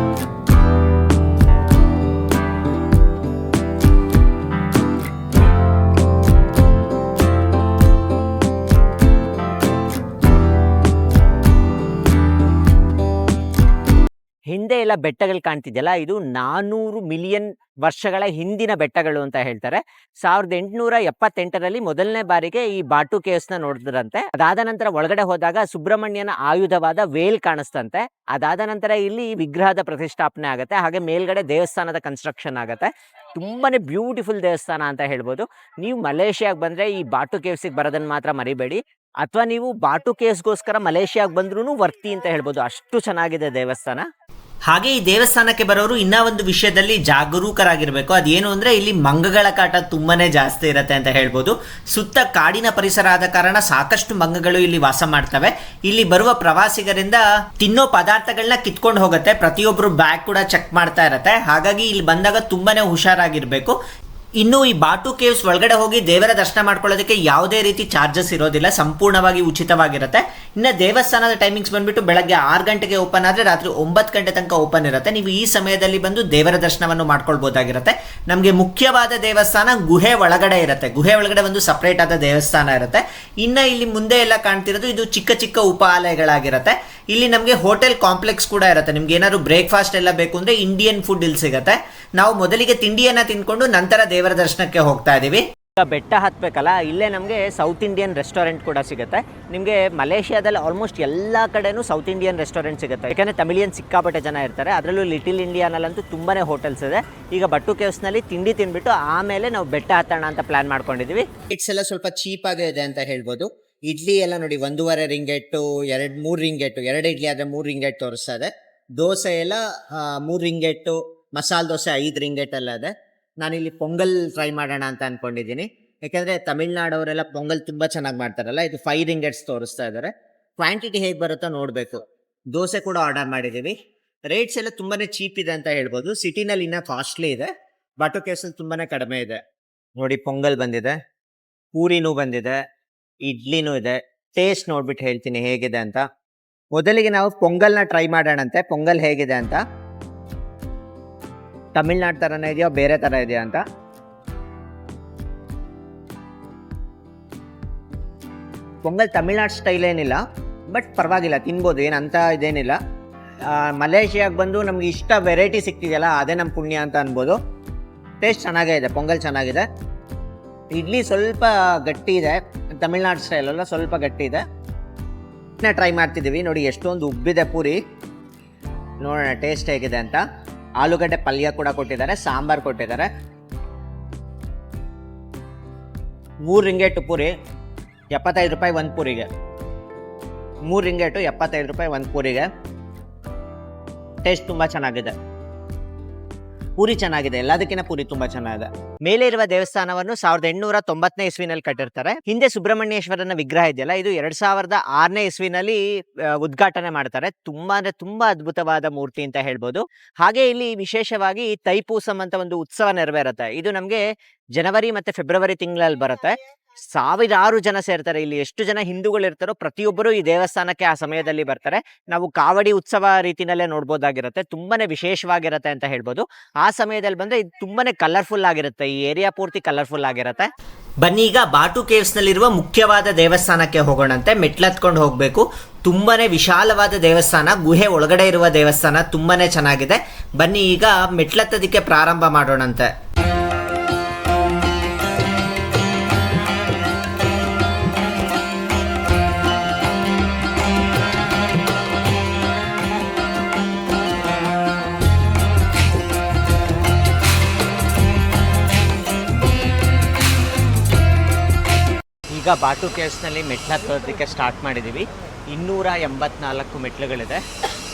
Speaker 1: ಹಿಂದೆ ಎಲ್ಲ ಬೆಟ್ಟಗಳು ಕಾಣ್ತಿದೆಯಲ್ಲ, ಇದು 400 ಮಿಲಿಯನ್ ವರ್ಷಗಳ ಹಿಂದಿನ ಬೆಟ್ಟಗಳು ಅಂತ ಹೇಳ್ತಾರೆ. 1878ರಲ್ಲಿ ಮೊದಲನೇ ಬಾರಿಗೆ ಈ ಬಾಟು ಕೇವ್ಸ್ನ ನೋಡಿದ್ರಂತೆ. ಅದಾದ ನಂತರ ಒಳಗಡೆ ಹೋದಾಗ ಸುಬ್ರಹ್ಮಣ್ಯನ ಆಯುಧವಾದ ವೇಲ್ ಕಾಣಿಸ್ತಂತೆ. ಅದಾದ ನಂತರ ಇಲ್ಲಿ ವಿಗ್ರಹದ ಪ್ರತಿಷ್ಠಾಪನೆ ಆಗುತ್ತೆ, ಹಾಗೆ ಮೇಲ್ಗಡೆ ದೇವಸ್ಥಾನದ ಕನ್ಸ್ಟ್ರಕ್ಷನ್ ಆಗುತ್ತೆ. ತುಂಬಾ ಬ್ಯೂಟಿಫುಲ್ ದೇವಸ್ಥಾನ ಅಂತ ಹೇಳ್ಬೋದು. ನೀವು ಮಲೇಷಿಯಾಗೆ ಬಂದರೆ ಈ ಬಾಟು ಕೇವ್ಸಿಗೆ ಬರೋದನ್ನು ಮಾತ್ರ ಮರಿಬೇಡಿ. ಅಥವಾ ನೀವು ಬಾಟು ಕೇವ್ಸ್ಗೋಸ್ಕರ ಮಲೇಷಿಯಾಗೆ ಬಂದ್ರೂ ವರ್ತಿ ಅಂತ ಹೇಳ್ಬೋದು. ಅಷ್ಟು ಚೆನ್ನಾಗಿದೆ ದೇವಸ್ಥಾನ. ಹಾಗೆ ಈ ದೇವಸ್ಥಾನಕ್ಕೆ ಬರೋರು ಇನ್ನೂ ಒಂದು ವಿಷಯದಲ್ಲಿ ಜಾಗರೂಕರಾಗಿರಬೇಕು. ಅದೇನು ಅಂದರೆ ಇಲ್ಲಿ ಮಂಗಗಳ ಕಾಟ ತುಂಬಾ ಜಾಸ್ತಿ ಇರುತ್ತೆ ಅಂತ ಹೇಳ್ಬೋದು. ಸುತ್ತ ಕಾಡಿನ ಪರಿಸರ ಆದ ಕಾರಣ ಸಾಕಷ್ಟು ಮಂಗಗಳು ಇಲ್ಲಿ ವಾಸ ಮಾಡ್ತವೆ. ಇಲ್ಲಿ ಬರುವ ಪ್ರವಾಸಿಗರಿಂದ ತಿನ್ನೋ ಪದಾರ್ಥಗಳನ್ನ ಕಿತ್ಕೊಂಡು ಹೋಗುತ್ತೆ. ಪ್ರತಿಯೊಬ್ಬರು ಬ್ಯಾಗ್ ಕೂಡ ಚೆಕ್ ಮಾಡ್ತಾ ಇರುತ್ತೆ. ಹಾಗಾಗಿ ಇಲ್ಲಿ ಬಂದಾಗ ತುಂಬಾ ಹುಷಾರಾಗಿರಬೇಕು. ಇನ್ನು ಈ ಬಾಟು ಕೇವ್ಸ್ ಒಳಗಡೆ ಹೋಗಿ ದೇವರ ದರ್ಶನ ಮಾಡ್ಕೊಳ್ಳೋದಕ್ಕೆ ಯಾವುದೇ ರೀತಿ ಚಾರ್ಜಸ್ ಇರೋದಿಲ್ಲ, ಸಂಪೂರ್ಣವಾಗಿ ಉಚಿತವಾಗಿರುತ್ತೆ. ಇನ್ನು ದೇವಸ್ಥಾನದ ಟೈಮಿಂಗ್ಸ್ ಬಂದ್ಬಿಟ್ಟು ಬೆಳಗ್ಗೆ 6 ಗಂಟೆಗೆ ಓಪನ್ ಆದರೆ ರಾತ್ರಿ 9 ಗಂಟೆ ತನಕ ಓಪನ್ ಇರುತ್ತೆ. ನೀವು ಈ ಸಮಯದಲ್ಲಿ ಬಂದು ದೇವರ ದರ್ಶನವನ್ನು ಮಾಡ್ಕೊಳ್ಬೋದಾಗಿರುತ್ತೆ. ನಮಗೆ ಮುಖ್ಯವಾದ ದೇವಸ್ಥಾನ ಗುಹೆ ಒಳಗಡೆ ಇರುತ್ತೆ. ಗುಹೆ ಒಳಗಡೆ ಒಂದು ಸಪ್ರೇಟ್ ಆದ ದೇವಸ್ಥಾನ ಇರುತ್ತೆ. ಇನ್ನು ಇಲ್ಲಿ ಮುಂದೆ ಎಲ್ಲ ಕಾಣ್ತಿರೋದು ಇದು ಚಿಕ್ಕ ಚಿಕ್ಕ ಉಪಾಲಯಗಳಾಗಿರುತ್ತೆ. ಇಲ್ಲಿ ನಮಗೆ ಹೋಟೆಲ್ ಕಾಂಪ್ಲೆಕ್ಸ್ ಕೂಡ ಇರುತ್ತೆ. ನಿಮ್ಗೆ ಏನಾದ್ರು ಬ್ರೇಕ್ಫಾಸ್ಟ್ ಎಲ್ಲ ಬೇಕು ಅಂದರೆ ಇಂಡಿಯನ್ ಫುಡ್ ಇಲ್ಲಿ ಸಿಗುತ್ತೆ. ನಾವು ಮೊದಲಿಗೆ ತಿಂಡಿಯನ್ನು ತಿನ್ಕೊಂಡು ನಂತರ ದೇವರ ದರ್ಶನಕ್ಕೆ ಹೋಗ್ತಾ ಇದೀವಿ. ಬೆಟ್ಟ ಹತ್ಬೇಕಲ್ಲ, ಇಲ್ಲೇ ನಮಗೆ ಸೌತ್ ಇಂಡಿಯನ್ ರೆಸ್ಟೋರೆಂಟ್ ಕೂಡ ಸಿಗುತ್ತೆ. ನಿಮಗೆ ಮಲೇಷಿಯಾದಲ್ಲಿ ಆಲ್ಮೋಸ್ಟ್ ಎಲ್ಲ ಕಡೆನೂ ಸೌತ್ ಇಂಡಿಯನ್ ರೆಸ್ಟೋರೆಂಟ್ ಸಿಗುತ್ತೆ. ಯಾಕಂದರೆ ತಮಿಳಿಯನ್ ಸಿಕ್ಕಾಪಟ್ಟೆ ಜನ ಇರ್ತಾರೆ. ಅದರಲ್ಲೂ ಲಿಟಿಲ್ ಇಂಡಿಯಾನಲ್ಲಂತೂ ತುಂಬಾ ಹೋಟೆಲ್ಸ್ ಇದೆ. ಈಗ ಬಟ್ಟು ಕೇವ್ಸ್ನಲ್ಲಿ ತಿಂಡಿ ತಿಂದ್ಬಿಟ್ಟು ಆಮೇಲೆ ನಾವು ಬೆಟ್ಟ ಹತ್ತೋಣ ಅಂತ ಪ್ಲಾನ್ ಮಾಡ್ಕೊಂಡಿದ್ದೀವಿ. ಇಟ್ಸ್ ಎಲ್ಲ ಸ್ವಲ್ಪ ಚೀಪ್ ಆಗಿ ಇದೆ ಅಂತ ಹೇಳ್ಬೋದು. ಇಡ್ಲಿ ಎಲ್ಲ ನೋಡಿ 1.5 ರಿಂಗೆಟ್ಟು, 3 ರಿಂಗೆಟ್ಟು, 2 ಇಡ್ಲಿ ಆದರೆ 3 ರಿಂಗೆಟ್ ತೋರಿಸ್ತಾ ಇದೆ. ದೋಸೆ ಎಲ್ಲ 3 ರಿಂಗೆಟ್ಟು, ಮಸಾಲೆ ದೋಸೆ 5 ರಿಂಗೆಟ್ ಎಲ್ಲ ಇದೆ. ನಾನಿಲ್ಲಿ ಪೊಂಗಲ್ ಟ್ರೈ ಮಾಡೋಣ ಅಂತ ಅಂದ್ಕೊಂಡಿದ್ದೀನಿ. ಯಾಕೆಂದರೆ ತಮಿಳ್ನಾಡವರೆಲ್ಲ ಪೊಂಗಲ್ ತುಂಬ ಚೆನ್ನಾಗಿ ಮಾಡ್ತಾರಲ್ಲ. ಇದು 5 ರಿಂಗೆಟ್ಸ್ ತೋರಿಸ್ತಾ ಇದ್ದಾರೆ. ಕ್ವಾಂಟಿಟಿ ಹೇಗೆ ಬರುತ್ತೋ ನೋಡಬೇಕು. ದೋಸೆ ಕೂಡ ಆರ್ಡರ್ ಮಾಡಿದ್ದೀವಿ. ರೇಟ್ಸ್ ಎಲ್ಲ ತುಂಬಾ ಚೀಪ್ ಇದೆ ಅಂತ ಹೇಳ್ಬೋದು. ಸಿಟಿನಲ್ಲಿ ಇನ್ನೂ ಕಾಸ್ಟ್ಲಿ ಇದೆ. ಬಾಟು ಕೇವ್ಸಲ್ಲಿ ತುಂಬಾ ಕಡಿಮೆ ಇದೆ. ನೋಡಿ ಪೊಂಗಲ್ ಬಂದಿದೆ, ಪೂರಿನೂ ಬಂದಿದೆ, ಇಡ್ಲಿನೂ ಇದೆ. ಟೇಸ್ಟ್ ನೋಡ್ಬಿಟ್ಟು ಹೇಳ್ತೀನಿ ಹೇಗಿದೆ ಅಂತ. ಮೊದಲಿಗೆ ನಾವು ಪೊಂಗಲ್ನ ಟ್ರೈ ಮಾಡೋಣಂತೆ. ಪೊಂಗಲ್ ಹೇಗಿದೆ ಅಂತ, ತಮಿಳ್ನಾಡು ಥರನೇ ಇದೆಯೋ ಬೇರೆ ಥರ ಇದೆಯಾ ಅಂತ. ಪೊಂಗಲ್ ತಮಿಳ್ನಾಡು ಸ್ಟೈಲ್ ಏನಿಲ್ಲ, ಬಟ್ ಪರವಾಗಿಲ್ಲ, ತಿನ್ಬೋದು, ಏನಂತ ಇದೇನಿಲ್ಲ. ಮಲೇಷಿಯಾಗೆ ಬಂದು ನಮ್ಗೆ ಇಷ್ಟ ವೆರೈಟಿ ಸಿಗ್ತಿದೆಯಲ್ಲ, ಅದೇ ನಮ್ಮ ಪುಣ್ಯ ಅಂತ ಅನ್ಬೋದು. ಟೇಸ್ಟ್ ಚೆನ್ನಾಗೇ ಇದೆ, ಪೊಂಗಲ್ ಚೆನ್ನಾಗಿದೆ. ಇಡ್ಲಿ ಸ್ವಲ್ಪ ಗಟ್ಟಿ ಇದೆ, ತಮಿಳ್ನಾಡು ಸ್ಟೈಲಲ್ಲ ಸ್ವಲ್ಪ ಗಟ್ಟಿ ಇದೆ. ಟ್ರೈ ಮಾಡ್ತಿದ್ದೀವಿ. ನೋಡಿ ಎಷ್ಟೊಂದು ಉಬ್ಬಿದೆ ಪೂರಿ. ನೋಡೋಣ ಟೇಸ್ಟ್ ಹೇಗಿದೆ ಅಂತ. ಆಲೂಗಡ್ಡೆ ಪಲ್ಯ ಕೂಡ ಕೊಟ್ಟಿದ್ದಾರೆ, ಸಾಂಬಾರು ಕೊಟ್ಟಿದ್ದಾರೆ. 3 ರಿಂಗೆಟ್ ಪೂರಿ, 75 ರೂಪಾಯಿ ಒಂದು ಪೂರಿಗೆ. 3 ರಿಂಗೆಟು 75 ರೂಪಾಯಿ ಒಂದು ಪೂರಿಗೆ. ಟೇಸ್ಟ್ ತುಂಬ ಚೆನ್ನಾಗಿದೆ. ಪೂರಿ ಚೆನ್ನಾಗಿದೆ, ಎಲ್ಲದಕ್ಕಿಂತ ಪೂರಿ ತುಂಬಾ ಚೆನ್ನಾಗಿದೆ. ಮೇಲೆ ಇರುವ ದೇವಸ್ಥಾನವನ್ನು 1890ನೇ ಇಸ್ವಿನಲ್ಲಿ ಕಟ್ಟಿರ್ತಾರೆ. ಹಿಂದೆ ಸುಬ್ರಹ್ಮಣ್ಯೇಶ್ವರನ ವಿಗ್ರಹ ಇದೆಯಲ್ಲ, ಇದು 2006ನೇ ಇಸ್ವಿನಲ್ಲಿ ಉದ್ಘಾಟನೆ ಮಾಡ್ತಾರೆ. ತುಂಬಾ ಅಂದ್ರೆ ತುಂಬಾ ಅದ್ಭುತವಾದ ಮೂರ್ತಿ ಅಂತ ಹೇಳ್ಬೋದು. ಹಾಗೆ ಇಲ್ಲಿ ವಿಶೇಷವಾಗಿ ತೈಪೂಸಂ ಅಂತ ಒಂದು ಉತ್ಸವ ನೆರವೇರುತ್ತೆ. ಇದು ನಮಗೆ ಜನವರಿ ಮತ್ತೆ ಫೆಬ್ರವರಿ ತಿಂಗಳಲ್ಲಿ ಬರುತ್ತೆ. ಸಾವಿರಾರು ಜನ ಸೇರ್ತಾರೆ. ಇಲ್ಲಿ ಎಷ್ಟು ಜನ ಹಿಂದೂಗಳು ಇರ್ತಾರೋ ಪ್ರತಿಯೊಬ್ಬರು ಈ ದೇವಸ್ಥಾನಕ್ಕೆ ಆ ಸಮಯದಲ್ಲಿ ಬರ್ತಾರೆ. ನಾವು ಕಾವಡಿ ಉತ್ಸವ ರೀತಿನಲ್ಲೇ ನೋಡ್ಬೋದಾಗಿರುತ್ತೆ. ತುಂಬಾನೇ ವಿಶೇಷವಾಗಿರುತ್ತೆ ಅಂತ ಹೇಳ್ಬೋದು. ಆ ಸಮಯದಲ್ಲಿ ಬಂದ್ರೆ ಇದು ತುಂಬಾನೇ ಕಲರ್ಫುಲ್ ಆಗಿರುತ್ತೆ. ಈ ಏರಿಯಾ ಪೂರ್ತಿ ಕಲರ್ಫುಲ್ ಆಗಿರುತ್ತೆ. ಬನ್ನಿ ಈಗ ಬಾಟು ಕೇವ್ಸ್ನಲ್ಲಿರುವ ಮುಖ್ಯವಾದ ದೇವಸ್ಥಾನಕ್ಕೆ ಹೋಗೋಣಂತೆ. ಮೆಟ್ಲತ್ಕೊಂಡು ಹೋಗಬೇಕು. ತುಂಬಾನೇ ವಿಶಾಲವಾದ ದೇವಸ್ಥಾನ, ಗುಹೆ ಒಳಗಡೆ ಇರುವ ದೇವಸ್ಥಾನ, ತುಂಬಾನೇ ಚೆನ್ನಾಗಿದೆ. ಬನ್ನಿ ಈಗ ಮೆಟ್ಲತ್ತೋದಕ್ಕೆ ಪ್ರಾರಂಭ ಮಾಡೋಣಂತೆ. ಈಗ ಬಾಟು ಕೇವ್ಸ್ನಲ್ಲಿ ಮೆಟ್ಲು ಹತ್ತೋದಕ್ಕೆ ಸ್ಟಾರ್ಟ್ ಮಾಡಿದ್ದೀವಿ. 284 ಮೆಟ್ಲುಗಳಿದೆ.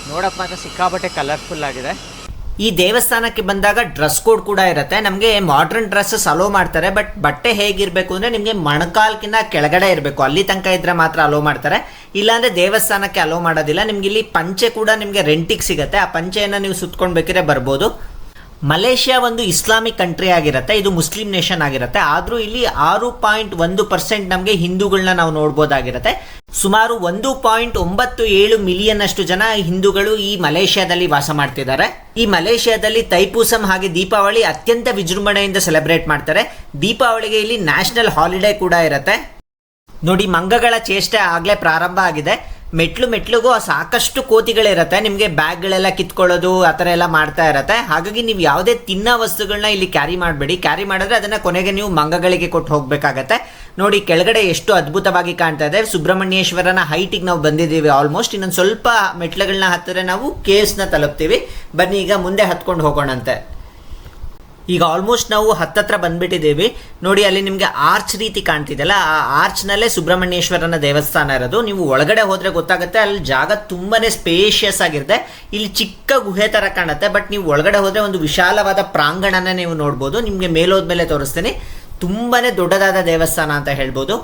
Speaker 1: ನೋಡೋಕೆ ಮಾತ್ರ ಸಿಕ್ಕಾಪಟ್ಟೆ ಕಲರ್ಫುಲ್ ಆಗಿದೆ. ಈ ದೇವಸ್ಥಾನಕ್ಕೆ ಬಂದಾಗ ಡ್ರೆಸ್ ಕೋಡ್ ಕೂಡ ಇರುತ್ತೆ. ನಮಗೆ ಮಾಡ್ರನ್ ಡ್ರೆಸ್ಸಸ್ ಅಲೋ ಮಾಡ್ತಾರೆ, ಬಟ್ ಬಟ್ಟೆ ಹೇಗಿರಬೇಕು ಅಂದರೆ ನಿಮಗೆ ಮೊಣಕಾಲ್ಕಿಂತ ಕೆಳಗಡೆ ಇರಬೇಕು, ಅಲ್ಲಿ ತನಕ ಇದ್ದರೆ ಮಾತ್ರ ಅಲೋ ಮಾಡ್ತಾರೆ. ಇಲ್ಲಾಂದರೆ ದೇವಸ್ಥಾನಕ್ಕೆ ಅಲೋ ಮಾಡೋದಿಲ್ಲ. ನಿಮ್ಗೆ ಇಲ್ಲಿ ಪಂಚೆ ಕೂಡ ನಿಮಗೆ ರೆಂಟಿಗೆ ಸಿಗುತ್ತೆ. ಆ ಪಂಚೆಯನ್ನು ನೀವು ಸುತ್ಕೊಂಡು ಬೇಕಿದ್ರೆ ಬರ್ಬೋದು. ಮಲೇಷ್ಯಾ ಒಂದು ಇಸ್ಲಾಮಿಕ್ ಕಂಟ್ರಿ ಆಗಿರುತ್ತೆ, ಇದು ಮುಸ್ಲಿಂ ನೇಷನ್ ಆಗಿರುತ್ತೆ. ಆದರೂ ಇಲ್ಲಿ 6.1% ನಮಗೆ ಹಿಂದೂಗಳನ್ನ ನಾವು ನೋಡ್ಬೋದಾಗಿರುತ್ತೆ. ಸುಮಾರು 1.97 ಮಿಲಿಯನ್ ಅಷ್ಟು ಜನ ಹಿಂದೂಗಳು ಈ ಮಲೇಷ್ಯಾದಲ್ಲಿ ವಾಸ ಮಾಡ್ತಿದ್ದಾರೆ. ಈ ಮಲೇಷ್ಯಾದಲ್ಲಿ ತೈಪೂಸಂ ಹಾಗೆ ದೀಪಾವಳಿ ಅತ್ಯಂತ ವಿಜೃಂಭಣೆಯಿಂದ ಸೆಲೆಬ್ರೇಟ್ ಮಾಡ್ತಾರೆ. ದೀಪಾವಳಿಗೆ ಇಲ್ಲಿ ನ್ಯಾಷನಲ್ ಹಾಲಿಡೇ ಕೂಡ ಇರುತ್ತೆ. ನೋಡಿ, ಮಂಗಗಳ ಚೇಷ್ಟೆ ಆಗಲೇ ಪ್ರಾರಂಭ ಆಗಿದೆ. ಮೆಟ್ಲಿಗೂ ಸಾಕಷ್ಟು ಕೋತಿಗಳಿರುತ್ತೆ. ನಿಮಗೆ ಬ್ಯಾಗ್ಗಳೆಲ್ಲ ಕಿತ್ಕೊಳ್ಳೋದು ಆ ಥರ ಎಲ್ಲ ಮಾಡ್ತಾ ಇರುತ್ತೆ. ಹಾಗಾಗಿ ನೀವು ಯಾವುದೇ ತಿನ್ನೋ ವಸ್ತುಗಳನ್ನ ಇಲ್ಲಿ ಕ್ಯಾರಿ ಮಾಡಬೇಡಿ. ಕ್ಯಾರಿ ಮಾಡಿದ್ರೆ ಅದನ್ನು ಕೊನೆಗೆ ನೀವು ಮಂಗಗಳಿಗೆ ಕೊಟ್ಟು ಹೋಗಬೇಕಾಗತ್ತೆ. ನೋಡಿ, ಕೆಳಗಡೆ ಎಷ್ಟು ಅದ್ಭುತವಾಗಿ ಕಾಣ್ತಾ ಇದೆ. ಸುಬ್ರಹ್ಮಣ್ಯೇಶ್ವರನ ಹೈಟಿಗೆ ನಾವು ಬಂದಿದ್ದೀವಿ ಆಲ್ಮೋಸ್ಟ್. ಇನ್ನೊಂದು ಸ್ವಲ್ಪ ಮೆಟ್ಲುಗಳನ್ನ ಹತ್ತಿದ್ರೆ ನಾವು ಕೇವ್ಸ್ನ ತಲುಪ್ತೀವಿ. ಬನ್ನಿ ಈಗ ಮುಂದೆ ಹತ್ಕೊಂಡು ಹೋಗೋಣಂತೆ. ಈಗ ಆಲ್ಮೋಸ್ಟ್ ನಾವು ಹತ್ತತ್ರ ಬಂದ್ಬಿಟ್ಟಿದ್ದೀವಿ. ನೋಡಿ, ಅಲ್ಲಿ ನಿಮಗೆ ಆರ್ಚ್ ರೀತಿ ಕಾಣ್ತಿದೆಯಲ್ಲ, ಆ ಆರ್ಚ್ನಲ್ಲೇ ಸುಬ್ರಹ್ಮಣ್ಯೇಶ್ವರನ ದೇವಸ್ಥಾನ ಇರೋದು. ನೀವು ಒಳಗಡೆ ಹೋದರೆ ಗೊತ್ತಾಗುತ್ತೆ, ಅಲ್ಲಿ ಜಾಗ ತುಂಬಾ ಸ್ಪೇಷಿಯಸ್ ಆಗಿರುತ್ತೆ. ಇಲ್ಲಿ ಚಿಕ್ಕ ಗುಹೆ ಥರ ಕಾಣುತ್ತೆ, ಬಟ್ ನೀವು ಒಳಗಡೆ ಹೋದರೆ ಒಂದು ವಿಶಾಲವಾದ ಪ್ರಾಂಗಣನ ನೀವು ನೋಡ್ಬೋದು. ನಿಮಗೆ ಮೇಲೋದ್ಮೇಲೆ ತೋರಿಸ್ತೀನಿ. ತುಂಬಾ ದೊಡ್ಡದಾದ ದೇವಸ್ಥಾನ ಅಂತ ಹೇಳ್ಬೋದು.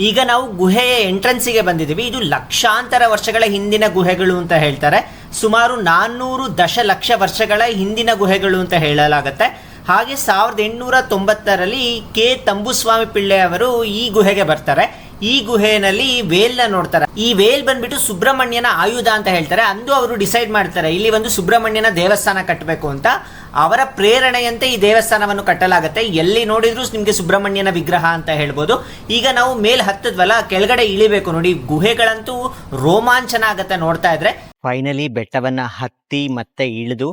Speaker 1: ಈಗ ನಾವು ಗುಹೆಯ ಎಂಟ್ರೆನ್ಸಿಗೆ ಬಂದಿದ್ದೀವಿ. ಇದು ಲಕ್ಷಾಂತರ ವರ್ಷಗಳ ಹಿಂದಿನ ಗುಹೆಗಳು ಅಂತ ಹೇಳ್ತಾರೆ. ಸುಮಾರು 400 ದಶಲಕ್ಷ ವರ್ಷಗಳ ಹಿಂದಿನ ಗುಹೆಗಳು ಅಂತ ಹೇಳಲಾಗುತ್ತೆ. ಹಾಗೆ 1890ರಲ್ಲಿ ಕೆ ತಂಬುಸ್ವಾಮಿ ಪಿಳ್ಳೆ ಅವರು ಈ ಗುಹೆಗೆ ಬರ್ತಾರೆ. ಈ ಗುಹೆಯಲ್ಲಿ ವೇಲ್ನ ನೋಡ್ತಾರೆ. ಈ ವೇಲ್ ಬಂದ್ಬಿಟ್ಟು ಸುಬ್ರಹ್ಮಣ್ಯನ ಆಯುಧ ಅಂತ ಹೇಳ್ತಾರೆ. ಅಂದು ಅವರು ಡಿಸೈಡ್ ಮಾಡ್ತಾರೆ ಇಲ್ಲಿ ಒಂದು ಸುಬ್ರಹ್ಮಣ್ಯನ ದೇವಸ್ಥಾನ ಕಟ್ಟಬೇಕು ಅಂತ. ಅವರ ಪ್ರೇರಣೆಯಂತೆ ಈ ದೇವಸ್ಥಾನವನ್ನು ಕಟ್ಟಲಾಗುತ್ತೆ. ಎಲ್ಲಿ ನೋಡಿದ್ರು ನಿಮಗೆ ಸುಬ್ರಹ್ಮಣ್ಯನ ವಿಗ್ರಹ ಅಂತ ಹೇಳ್ಬೋದು. ಈಗ ನಾವು ಮೇಲ್ ಹತ್ತದ್ವಲ್ಲ, ಕೆಳಗಡೆ ಇಳಿಬೇಕು. ನೋಡಿ, ಗುಹೆಗಳಂತೂ ರೋಮಾಂಚನ ಆಗುತ್ತೆ ನೋಡ್ತಾ ಇದ್ರೆ. ಫೈನಲಿ ಬೆಟ್ಟವನ್ನ ಹತ್ತಿ ಮತ್ತೆ ಇಳಿದು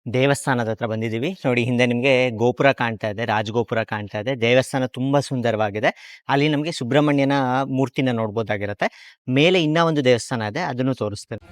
Speaker 1: ದೇವಸ್ಥಾನದ ಹತ್ರ ಬಂದಿದ್ದೀವಿ. ನೋಡಿ, ಹಿಂದೆ ನಿಮಗೆ ಗೋಪುರ ಕಾಣ್ತಾ ಇದೆ, ರಾಜಗೋಪುರ ಕಾಣ್ತಾ ಇದೆ. ದೇವಸ್ಥಾನ ತುಂಬಾ ಸುಂದರವಾಗಿದೆ. ಅಲ್ಲಿ ನಮಗೆ ಸುಬ್ರಹ್ಮಣ್ಯನ ಮೂರ್ತಿನ ನೋಡ್ಬೋದಾಗಿರುತ್ತೆ. ಮೇಲೆ ಇನ್ನೂ ಒಂದು ದೇವಸ್ಥಾನ ಇದೆ, ಅದನ್ನು ತೋರಿಸ್ತೇನೆ.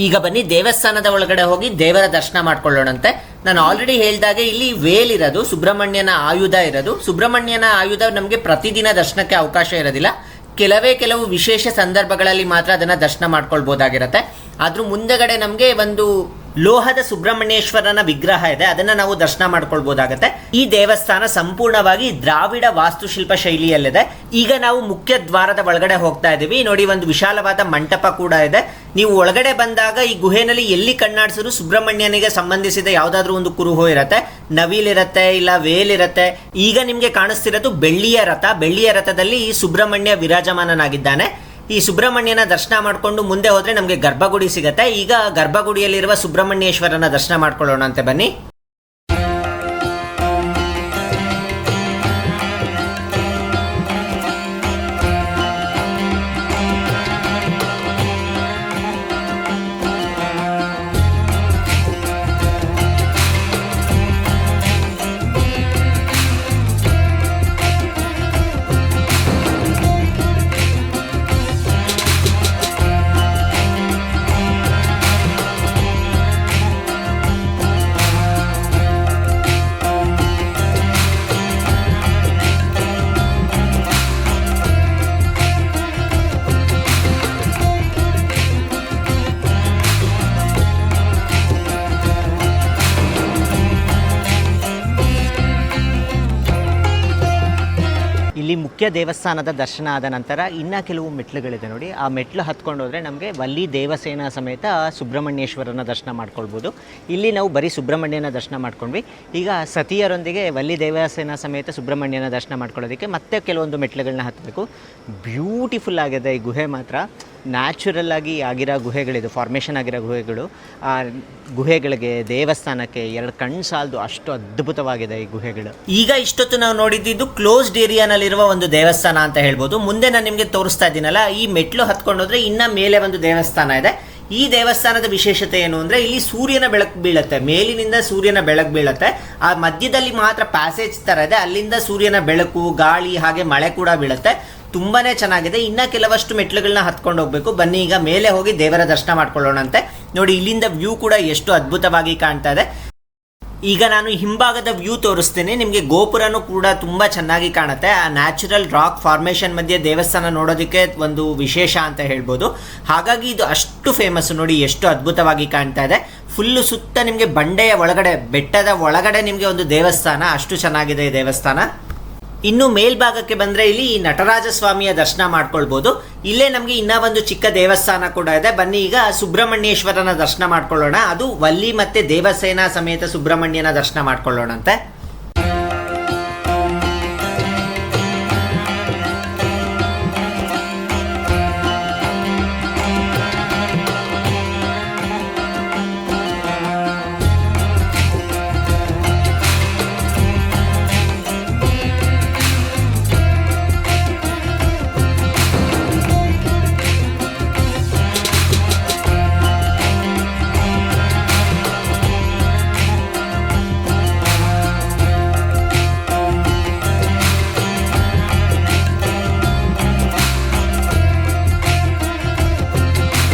Speaker 1: ಈಗ ಬನ್ನಿ ದೇವಸ್ಥಾನದ ಒಳಗಡೆ ಹೋಗಿ ದೇವರ ದರ್ಶನ ಮಾಡ್ಕೊಳ್ಳೋಣಂತೆ. ನಾನು ಆಲ್ರೆಡಿ ಹೇಳಿದಾಗೆ ಇಲ್ಲಿ ವೇಲ್ ಇರೋದು, ಸುಬ್ರಹ್ಮಣ್ಯನ ಆಯುಧ ಇರೋದು. ಸುಬ್ರಹ್ಮಣ್ಯನ ಆಯುಧ ನಮಗೆ ಪ್ರತಿದಿನ ದರ್ಶನಕ್ಕೆ ಅವಕಾಶ ಇರೋದಿಲ್ಲ. ಕೆಲವು ವಿಶೇಷ ಸಂದರ್ಭಗಳಲ್ಲಿ ಮಾತ್ರ ಅದನ್ನ ದರ್ಶನ ಮಾಡ್ಕೊಳ್ಬಹುದಾಗಿರುತ್ತೆ. ಅದ್ರ ಮುಂದೆಗಡೆ ನಮಗೆ ಒಂದು ಲೋಹದ ಸುಬ್ರಹ್ಮಣ್ಯೇಶ್ವರನ ವಿಗ್ರಹ ಇದೆ, ಅದನ್ನ ನಾವು ದರ್ಶನ ಮಾಡ್ಕೊಳ್ಬಹುದಾಗತ್ತೆ. ಈ ದೇವಸ್ಥಾನ ಸಂಪೂರ್ಣವಾಗಿ ದ್ರಾವಿಡ ವಾಸ್ತುಶಿಲ್ಪ ಶೈಲಿಯಲ್ಲಿದೆ. ಈಗ ನಾವು ಮುಖ್ಯ ದ್ವಾರದ ಒಳಗಡೆ ಹೋಗ್ತಾ ಇದ್ದೀವಿ. ನೋಡಿ, ಒಂದು ವಿಶಾಲವಾದ ಮಂಟಪ ಕೂಡ ಇದೆ. ನೀವು ಒಳಗಡೆ ಬಂದಾಗ ಈ ಗುಹೆನಲ್ಲಿ ಎಲ್ಲಿ ಕಣ್ಣಾಡಿಸಿದ್ರು ಸುಬ್ರಹ್ಮಣ್ಯನಿಗೆ ಸಂಬಂಧಿಸಿದ ಯಾವ್ದಾದ್ರು ಒಂದು ಕುರುಹು ಇರುತ್ತೆ, ನವಿಲ್ ಇರುತ್ತೆ, ಇಲ್ಲ ವೇಲ್ ಇರುತ್ತೆ. ಈಗ ನಿಮ್ಗೆ ಕಾಣಿಸ್ತಿರೋದು ಬೆಳ್ಳಿಯ ರಥ. ಬೆಳ್ಳಿಯ ರಥದಲ್ಲಿ ಸುಬ್ರಹ್ಮಣ್ಯ ವಿರಾಜಮಾನನಾಗಿದ್ದಾನೆ. ಈ ಸುಬ್ರಹ್ಮಣ್ಯನ ದರ್ಶನ ಮಾಡಿಕೊಂಡು ಮುಂದೆ ಹೋದ್ರೆ ನಮಗೆ ಗರ್ಭಗುಡಿ ಸಿಗುತ್ತೆ. ಈಗ ಗರ್ಭಗುಡಿಯಲ್ಲಿರುವ ಸುಬ್ರಹ್ಮಣ್ಯೇಶ್ವರನ ದರ್ಶನ ಮಾಡ್ಕೊಳ್ಳೋಣ ಅಂತ ಬನ್ನಿ. ಇಲ್ಲಿ ಮುಖ್ಯ ದೇವಸ್ಥಾನದ ದರ್ಶನ ಆದ ನಂತರ ಇನ್ನು ಕೆಲವು ಮೆಟ್ಲುಗಳಿದೆ ನೋಡಿ. ಆ ಮೆಟ್ಲು ಹತ್ಕೊಂಡು ಹೋದರೆ ನಮಗೆ ವಲ್ಲಿ ದೇವಸೇನಾ ಸಮೇತ ಸುಬ್ರಹ್ಮಣ್ಯೇಶ್ವರನ ದರ್ಶನ ಮಾಡ್ಕೊಳ್ಬೋದು. ಇಲ್ಲಿ ನಾವು ಬರೀ ಸುಬ್ರಹ್ಮಣ್ಯನ ದರ್ಶನ ಮಾಡ್ಕೊಂಡ್ವಿ. ಈಗ ಸತಿಯರೊಂದಿಗೆ ವಲ್ಲಿ ದೇವಸೇನಾ ಸಮೇತ ಸುಬ್ರಹ್ಮಣ್ಯನ ದರ್ಶನ ಮಾಡ್ಕೊಳ್ಳೋದಕ್ಕೆ ಮತ್ತೆ ಕೆಲವೊಂದು ಮೆಟ್ಲುಗಳನ್ನ ಹತ್ತಬೇಕು. ಬ್ಯೂಟಿಫುಲ್ ಆಗಿದೆ ಈ ಗುಹೆ ಮಾತ್ರ. ನ್ಯಾಚುರಲ್ ಆಗಿ ಆಗಿರೋ ಗುಹೆಗಳಿದು, ಫಾರ್ಮೇಷನ್ ಆಗಿರೋ ಗುಹೆಗಳು. ಆ ಗುಹೆಗಳಿಗೆ ದೇವಸ್ಥಾನಕ್ಕೆ ಎರಡು ಕಣ್ಣು ಸಾಲದು, ಅಷ್ಟು ಅದ್ಭುತವಾಗಿದೆ ಈ ಗುಹೆಗಳು. ಈಗ ಇಷ್ಟೊತ್ತು ನಾವು ನೋಡಿದ್ದು ಕ್ಲೋಸ್ಡ್ ಏರಿಯಾನಲ್ಲಿರುವ ಒಂದು ದೇವಸ್ಥಾನ ಅಂತ ಹೇಳ್ಬೋದು. ಮುಂದೆ ನಾನು ನಿಮಗೆ ತೋರಿಸ್ತಾ ಇದ್ದೀನಲ್ಲ, ಈ ಮೆಟ್ಲು ಹತ್ಕೊಂಡೋದ್ರೆ ಇನ್ನ ಮೇಲೆ ಒಂದು ದೇವಸ್ಥಾನ ಇದೆ. ಈ ದೇವಸ್ಥಾನದ ವಿಶೇಷತೆ ಏನು ಅಂದರೆ ಇಲ್ಲಿ ಸೂರ್ಯನ ಬೆಳಕು ಬೀಳುತ್ತೆ, ಮೇಲಿನಿಂದ ಸೂರ್ಯನ ಬೆಳಕು ಬೀಳುತ್ತೆ. ಆ ಮಧ್ಯದಲ್ಲಿ ಮಾತ್ರ ಪ್ಯಾಸೇಜ್ ಥರ ಇದೆ, ಅಲ್ಲಿಂದ ಸೂರ್ಯನ ಬೆಳಕು, ಗಾಳಿ ಹಾಗೆ ಮಳೆ ಕೂಡ ಬೀಳುತ್ತೆ. ತುಂಬಾ ಚೆನ್ನಾಗಿದೆ. ಇನ್ನು ಕೆಲವಷ್ಟು ಮೆಟ್ಲುಗಳನ್ನ ಹತ್ಕೊಂಡು ಹೋಗಬೇಕು. ಬನ್ನಿ ಈಗ ಮೇಲೆ ಹೋಗಿ ದೇವರ ದರ್ಶನ ಮಾಡ್ಕೊಳ್ಳೋಣಂತೆ. ನೋಡಿ ಇಲ್ಲಿಂದ ವ್ಯೂ ಕೂಡ ಎಷ್ಟು ಅದ್ಭುತವಾಗಿ ಕಾಣ್ತಾ ಇದೆ. ಈಗ ನಾನು ಹಿಂಭಾಗದ ವ್ಯೂ ತೋರಿಸ್ತೀನಿ ನಿಮಗೆ. ಗೋಪುರನೂ ಕೂಡ ತುಂಬ ಚೆನ್ನಾಗಿ ಕಾಣುತ್ತೆ. ಆ ನ್ಯಾಚುರಲ್ ರಾಕ್ ಫಾರ್ಮೇಷನ್ ಮಧ್ಯೆ ದೇವಸ್ಥಾನ ನೋಡೋದಕ್ಕೆ ಒಂದು ವಿಶೇಷ ಅಂತ ಹೇಳ್ಬೋದು. ಹಾಗಾಗಿ ಇದು ಅಷ್ಟು ಫೇಮಸ್. ನೋಡಿ ಎಷ್ಟು ಅದ್ಭುತವಾಗಿ ಕಾಣ್ತಾ ಇದೆ. ಫುಲ್ಲು ಸುತ್ತ ನಿಮಗೆ ಬಂಡೆಯ ಒಳಗಡೆ, ಬೆಟ್ಟದ ಒಳಗಡೆ ನಿಮಗೆ ಒಂದು ದೇವಸ್ಥಾನ. ಅಷ್ಟು ಚೆನ್ನಾಗಿದೆ ಈ ದೇವಸ್ಥಾನ. ಇನ್ನು ಮೇಲ್ಭಾಗಕ್ಕೆ ಬಂದರೆ ಇಲ್ಲಿ ನಟರಾಜ ಸ್ವಾಮಿಯ ದರ್ಶನ ಮಾಡ್ಕೊಳ್ಬೋದು. ಇಲ್ಲೇ ನಮಗೆ ಇನ್ನೂ ಒಂದು ಚಿಕ್ಕ ದೇವಸ್ಥಾನ ಕೂಡ ಇದೆ. ಬನ್ನಿ ಈಗ ಸುಬ್ರಹ್ಮಣ್ಯೇಶ್ವರನ ದರ್ಶನ ಮಾಡ್ಕೊಳ್ಳೋಣ. ಅದು ವಲ್ಲಿ ಮತ್ತು ದೇವಸೇನಾ ಸಮೇತ ಸುಬ್ರಹ್ಮಣ್ಯನ ದರ್ಶನ ಮಾಡ್ಕೊಳ್ಳೋಣಂತೆ.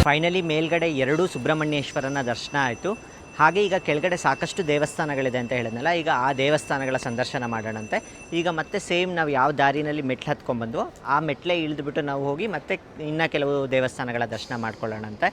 Speaker 1: ಫೈನಲಿ ಮೇಲ್ಗಡೆ 2 ಸುಬ್ರಹ್ಮಣ್ಯೇಶ್ವರನ ದರ್ಶನ ಆಯಿತು. ಹಾಗೆ ಈಗ ಕೆಳಗಡೆ ಸಾಕಷ್ಟು ದೇವಸ್ಥಾನಗಳಿದೆ ಅಂತ ಹೇಳಿದ್ನಲ್ಲ, ಈಗ ಆ ದೇವಸ್ಥಾನಗಳ ಸಂದರ್ಶನ ಮಾಡೋಣಂತೆ. ಈಗ ಮತ್ತೆ ಸೇಮ್ ನಾವು ಯಾವ ದಾರಿನಲ್ಲಿ ಮೆಟ್ಲು ಹತ್ಕೊಂಡ್ಬಂದ್ವೋ ಆ ಮೆಟ್ಲೆ ಇಳಿದುಬಿಟ್ಟು ನಾವು ಹೋಗಿ ಮತ್ತೆ ಇನ್ನೂ ಕೆಲವು ದೇವಸ್ಥಾನಗಳ ದರ್ಶನ ಮಾಡ್ಕೊಳ್ಳೋಣಂತೆ.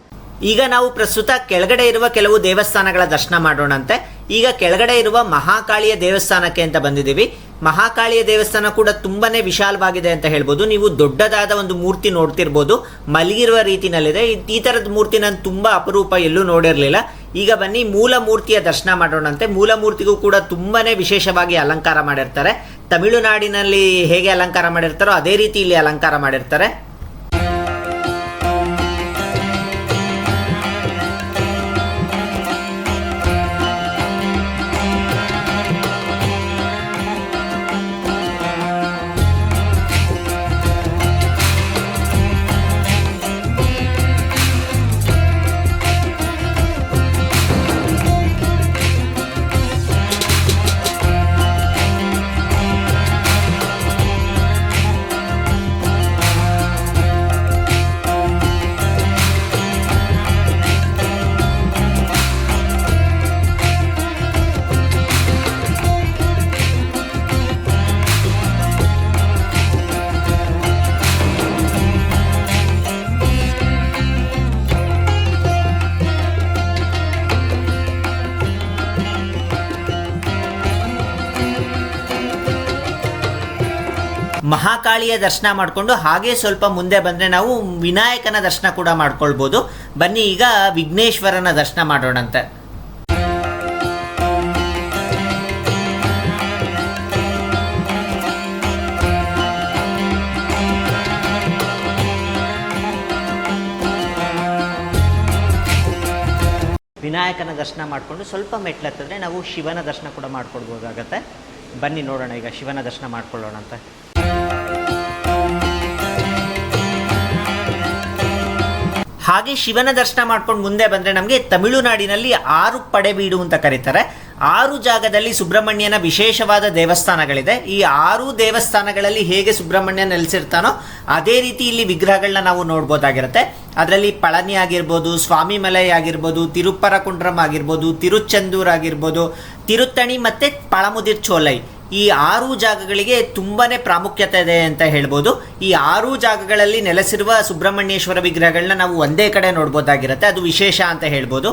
Speaker 1: ಈಗ ನಾವು ಪ್ರಸ್ತುತ ಕೆಳಗಡೆ ಇರುವ ಕೆಲವು ದೇವಸ್ಥಾನಗಳ ದರ್ಶನ ಮಾಡೋಣಂತೆ. ಈಗ ಕೆಳಗಡೆ ಇರುವ ಮಹಾಕಾಳಿಯ ದೇವಸ್ಥಾನಕ್ಕೆ ಅಂತ ಬಂದಿದ್ದೀವಿ. ಮಹಾಕಾಳಿಯ ದೇವಸ್ಥಾನ ಕೂಡ ತುಂಬಾನೇ ವಿಶಾಲವಾಗಿದೆ ಅಂತ ಹೇಳ್ಬೋದು. ನೀವು ದೊಡ್ಡದಾದ ಒಂದು ಮೂರ್ತಿ ನೋಡ್ತಿರ್ಬೋದು, ಮಲಗಿರುವ ರೀತಿನಲ್ಲಿದೆ. ಈ ಥರದ ಮೂರ್ತಿ ನಾನು ತುಂಬ ಅಪರೂಪ, ಎಲ್ಲೂ ನೋಡಿರಲಿಲ್ಲ. ಈಗ ಬನ್ನಿ ಮೂಲ ಮೂರ್ತಿಯ ದರ್ಶನ ಮಾಡೋಣಂತೆ. ಮೂಲ ಮೂರ್ತಿಗೂ ಕೂಡ ತುಂಬಾನೇ ವಿಶೇಷವಾಗಿ ಅಲಂಕಾರ ಮಾಡಿರ್ತಾರೆ. ತಮಿಳುನಾಡಿನಲ್ಲಿ ಹೇಗೆ ಅಲಂಕಾರ ಮಾಡಿರ್ತಾರೋ ಅದೇ ರೀತಿ ಇಲ್ಲಿ ಅಲಂಕಾರ ಮಾಡಿರ್ತಾರೆ. ಮಹಾಕಾಳಿಯ ದರ್ಶನ ಮಾಡಿಕೊಂಡು ಹಾಗೆ ಸ್ವಲ್ಪ ಮುಂದೆ ಬಂದರೆ ನಾವು ವಿನಾಯಕನ ದರ್ಶನ ಕೂಡ ಮಾಡ್ಕೊಳ್ಬೋದು. ಬನ್ನಿ ಈಗ ವಿಘ್ನೇಶ್ವರನ ದರ್ಶನ ಮಾಡೋಣಂತೆ. ವಿನಾಯಕನ ದರ್ಶನ ಮಾಡಿಕೊಂಡು ಸ್ವಲ್ಪ ಮೆಟ್ಲತ್ತಿದ್ರೆ ನಾವು ಶಿವನ ದರ್ಶನ ಕೂಡ ಮಾಡ್ಕೊಳ್ಬೋದಾಗತ್ತೆ. ಬನ್ನಿ ನೋಡೋಣ ಈಗ ಶಿವನ ದರ್ಶನ ಮಾಡ್ಕೊಳ್ಳೋಣಂತೆ. ಹಾಗೆ ಶಿವನ ದರ್ಶನ ಮಾಡ್ಕೊಂಡು ಮುಂದೆ ಬಂದರೆ ನಮಗೆ ತಮಿಳುನಾಡಿನಲ್ಲಿ 6 ಪಡೆಬೀಡು ಅಂತ ಕರೀತಾರೆ. 6 ಜಾಗದಲ್ಲಿ ಸುಬ್ರಹ್ಮಣ್ಯನ ವಿಶೇಷವಾದ ದೇವಸ್ಥಾನಗಳಿದೆ. ಈ 6 ದೇವಸ್ಥಾನಗಳಲ್ಲಿ ಹೇಗೆ ಸುಬ್ರಹ್ಮಣ್ಯ ನೆಲೆಸಿರ್ತಾನೋ ಅದೇ ರೀತಿ ಇಲ್ಲಿ ವಿಗ್ರಹಗಳನ್ನ ನಾವು ನೋಡ್ಬೋದಾಗಿರುತ್ತೆ. ಅದರಲ್ಲಿ ಪಳನಿ ಆಗಿರ್ಬೋದು, ಸ್ವಾಮಿಮಲೈ ಆಗಿರ್ಬೋದು, ತಿರುಪ್ಪರಕುಂಡ್ರಂ ಆಗಿರ್ಬೋದು, ತಿರುಚೆಂದೂರ್ ಆಗಿರ್ಬೋದು, ತಿರುತ್ತಣಿ ಮತ್ತು ಪಳಮುದಿರ್ ಚೋಲೈ, ಈ 6 ಜಾಗಗಳಿಗೆ ತುಂಬಾ ಪ್ರಾಮುಖ್ಯತೆ ಇದೆ ಅಂತ ಹೇಳ್ಬೋದು. ಈ 6 ಜಾಗಗಳಲ್ಲಿ ನೆಲೆಸಿರುವ ಸುಬ್ರಹ್ಮಣ್ಯೇಶ್ವರ ವಿಗ್ರಹಗಳನ್ನ ನಾವು ಒಂದೇ ಕಡೆ ನೋಡ್ಬೋದಾಗಿರುತ್ತೆ. ಅದು ವಿಶೇಷ ಅಂತ ಹೇಳ್ಬೋದು.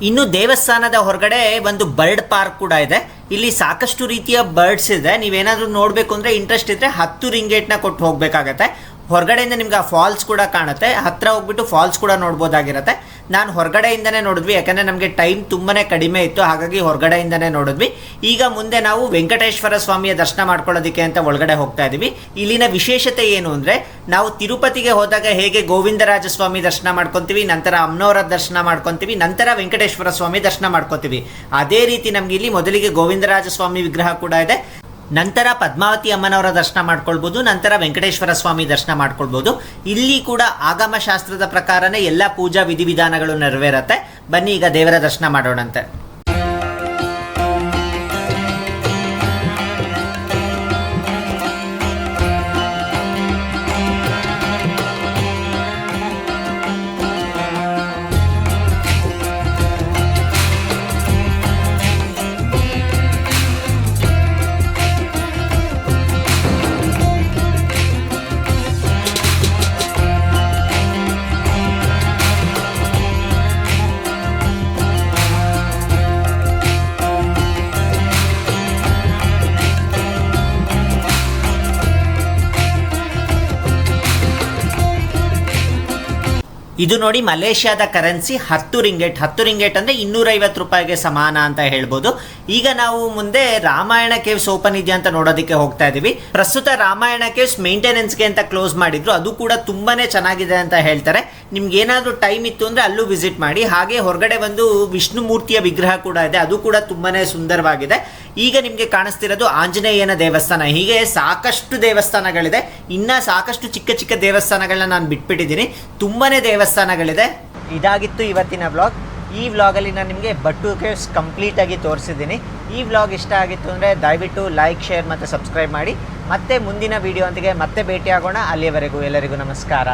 Speaker 1: ಇನ್ನು ದೇವಸ್ಥಾನದ ಹೊರಗಡೆ ಒಂದು ಬರ್ಡ್ ಪಾರ್ಕ್ ಕೂಡ ಇದೆ. ಇಲ್ಲಿ ಸಾಕಷ್ಟು ರೀತಿಯ ಬರ್ಡ್ಸ್ ಇದೆ. ನೀವೇನಾದರೂ ನೋಡಬೇಕು ಅಂದರೆ ಇಂಟ್ರೆಸ್ಟ್ ಇದ್ದರೆ 10 ರಿಂಗೇಟ್ನ ಕೊಟ್ಟು ಹೋಗಬೇಕಾಗತ್ತೆ. ಹೊರಗಡೆಯಿಂದ ನಿಮ್ಗೆ ಆ ಫಾಲ್ಸ್ ಕೂಡ ಕಾಣುತ್ತೆ, ಹತ್ತಿರ ಹೋಗ್ಬಿಟ್ಟು ಫಾಲ್ಸ್ ಕೂಡ ನೋಡ್ಬೋದಾಗಿರುತ್ತೆ. ನಾನು ಹೊರಗಡೆಯಿಂದನೇ ನೋಡಿದ್ವಿ, ಯಾಕಂದರೆ ನಮಗೆ ಟೈಮ್ ತುಂಬಾ ಕಡಿಮೆ ಇತ್ತು, ಹಾಗಾಗಿ ಹೊರಗಡೆಯಿಂದನೇ ನೋಡಿದ್ವಿ. ಈಗ ಮುಂದೆ ನಾವು ವೆಂಕಟೇಶ್ವರ ಸ್ವಾಮಿಯ ದರ್ಶನ ಮಾಡ್ಕೊಳ್ಳೋದಕ್ಕೆ ಅಂತ ಒಳಗಡೆ ಹೋಗ್ತಾ ಇದ್ದೀವಿ. ಇಲ್ಲಿನ ವಿಶೇಷತೆ ಏನು ಅಂದರೆ, ನಾವು ತಿರುಪತಿಗೆ ಹೋದಾಗ ಹೇಗೆ ಗೋವಿಂದರಾಜ ಸ್ವಾಮಿ ದರ್ಶನ ಮಾಡ್ಕೊತೀವಿ, ನಂತರ ಅಮ್ಮನವರ ದರ್ಶನ ಮಾಡ್ಕೊತೀವಿ, ನಂತರ ವೆಂಕಟೇಶ್ವರ ಸ್ವಾಮಿ ದರ್ಶನ ಮಾಡ್ಕೊತೀವಿ. ಅದೇ ರೀತಿ ನಮಗೆ ಇಲ್ಲಿ ಮೊದಲಿಗೆ ಗೋವಿಂದರಾಜ ಸ್ವಾಮಿ ವಿಗ್ರಹ ಕೂಡ ಇದೆ, ನಂತರ ಪದ್ಮಾವತಿ ಅಮ್ಮನವರ ದರ್ಶನ ಮಾಡ್ಕೊಳ್ಬೋದು, ನಂತರ ವೆಂಕಟೇಶ್ವರ ಸ್ವಾಮಿ ದರ್ಶನ ಮಾಡ್ಕೊಳ್ಬೋದು. ಇಲ್ಲಿ ಕೂಡ ಆಗಮ ಶಾಸ್ತ್ರದ ಪ್ರಕಾರನೇ ಎಲ್ಲ ಪೂಜಾ ವಿಧಿವಿಧಾನಗಳು ನೆರವೇರುತ್ತೆ. ಬನ್ನಿ ಈಗ ದೇವರ ದರ್ಶನ ಮಾಡೋಣಂತೆ. ಇದು ನೋಡಿ ಮಲೇಷ್ಯಾದ ಕರೆನ್ಸಿ 10 ರಿಂಗೇಟ್. 10 ರಿಂಗೇಟ್ ಅಂದರೆ 250 ರೂಪಾಯಿಗೆ ಸಮಾನ ಅಂತ ಹೇಳ್ಬೋದು. ಈಗ ನಾವು ಮುಂದೆ ರಾಮಾಯಣ ಕೇವ್ಸ್ ಓಪನ್ ಇದೆಯಾ ಅಂತ ನೋಡೋದಕ್ಕೆ ಹೋಗ್ತಾ ಇದ್ದೀವಿ. ಪ್ರಸ್ತುತ ರಾಮಾಯಣ ಕೇವ್ಸ್ ಮೇಂಟೆನೆನ್ಸ್ಗೆ ಅಂತ ಕ್ಲೋಸ್ ಮಾಡಿದ್ರು, ಅದು ಕೂಡ ತುಂಬಾ ಚೆನ್ನಾಗಿದೆ ಅಂತ ಹೇಳ್ತಾರೆ. ನಿಮ್ಗೆ ಏನಾದರೂ ಟೈಮ್ ಇತ್ತು ಅಂದರೆ ಅಲ್ಲೂ ವಿಸಿಟ್ ಮಾಡಿ. ಹಾಗೆ ಹೊರಗಡೆ ಒಂದು ವಿಷ್ಣು ಮೂರ್ತಿಯ ವಿಗ್ರಹ ಕೂಡ ಇದೆ, ಅದು ಕೂಡ ತುಂಬಾ ಸುಂದರವಾಗಿದೆ. ಈಗ ನಿಮಗೆ ಕಾಣಿಸ್ತಿರೋದು ಆಂಜನೇಯನ ದೇವಸ್ಥಾನ. ಹೀಗೆ ಸಾಕಷ್ಟು ದೇವಸ್ಥಾನಗಳಿದೆ, ಇನ್ನು ಸಾಕಷ್ಟು ಚಿಕ್ಕ ಚಿಕ್ಕ ದೇವಸ್ಥಾನಗಳನ್ನ ನಾನು ಬಿಟ್ಬಿಟ್ಟಿದ್ದೀನಿ, ತುಂಬಾ ದೇವಸ್ಥಾನಗಳಿದೆ. ಇದಾಗಿತ್ತು ಇವತ್ತಿನ ವ್ಲಾಗ್. ಈ ವ್ಲಾಗಲ್ಲಿ ನಾನು ನಿಮಗೆ ಬಟ್ಟು ಕೇವ್ಸ್ ಕಂಪ್ಲೀಟಾಗಿ ತೋರಿಸಿದ್ದೀನಿ. ಈ ವ್ಲಾಗ್ ಇಷ್ಟ ಆಗಿತ್ತು ಅಂದರೆ ದಯವಿಟ್ಟು ಲೈಕ್, ಶೇರ್ ಮತ್ತು ಸಬ್ಸ್ಕ್ರೈಬ್ ಮಾಡಿ. ಮತ್ತೆ ಮುಂದಿನ ವೀಡಿಯೋ ಒಂದಿಗೆ ಮತ್ತೆ ಭೇಟಿಯಾಗೋಣ. ಅಲ್ಲಿಯವರೆಗೂ ಎಲ್ಲರಿಗೂ ನಮಸ್ಕಾರ.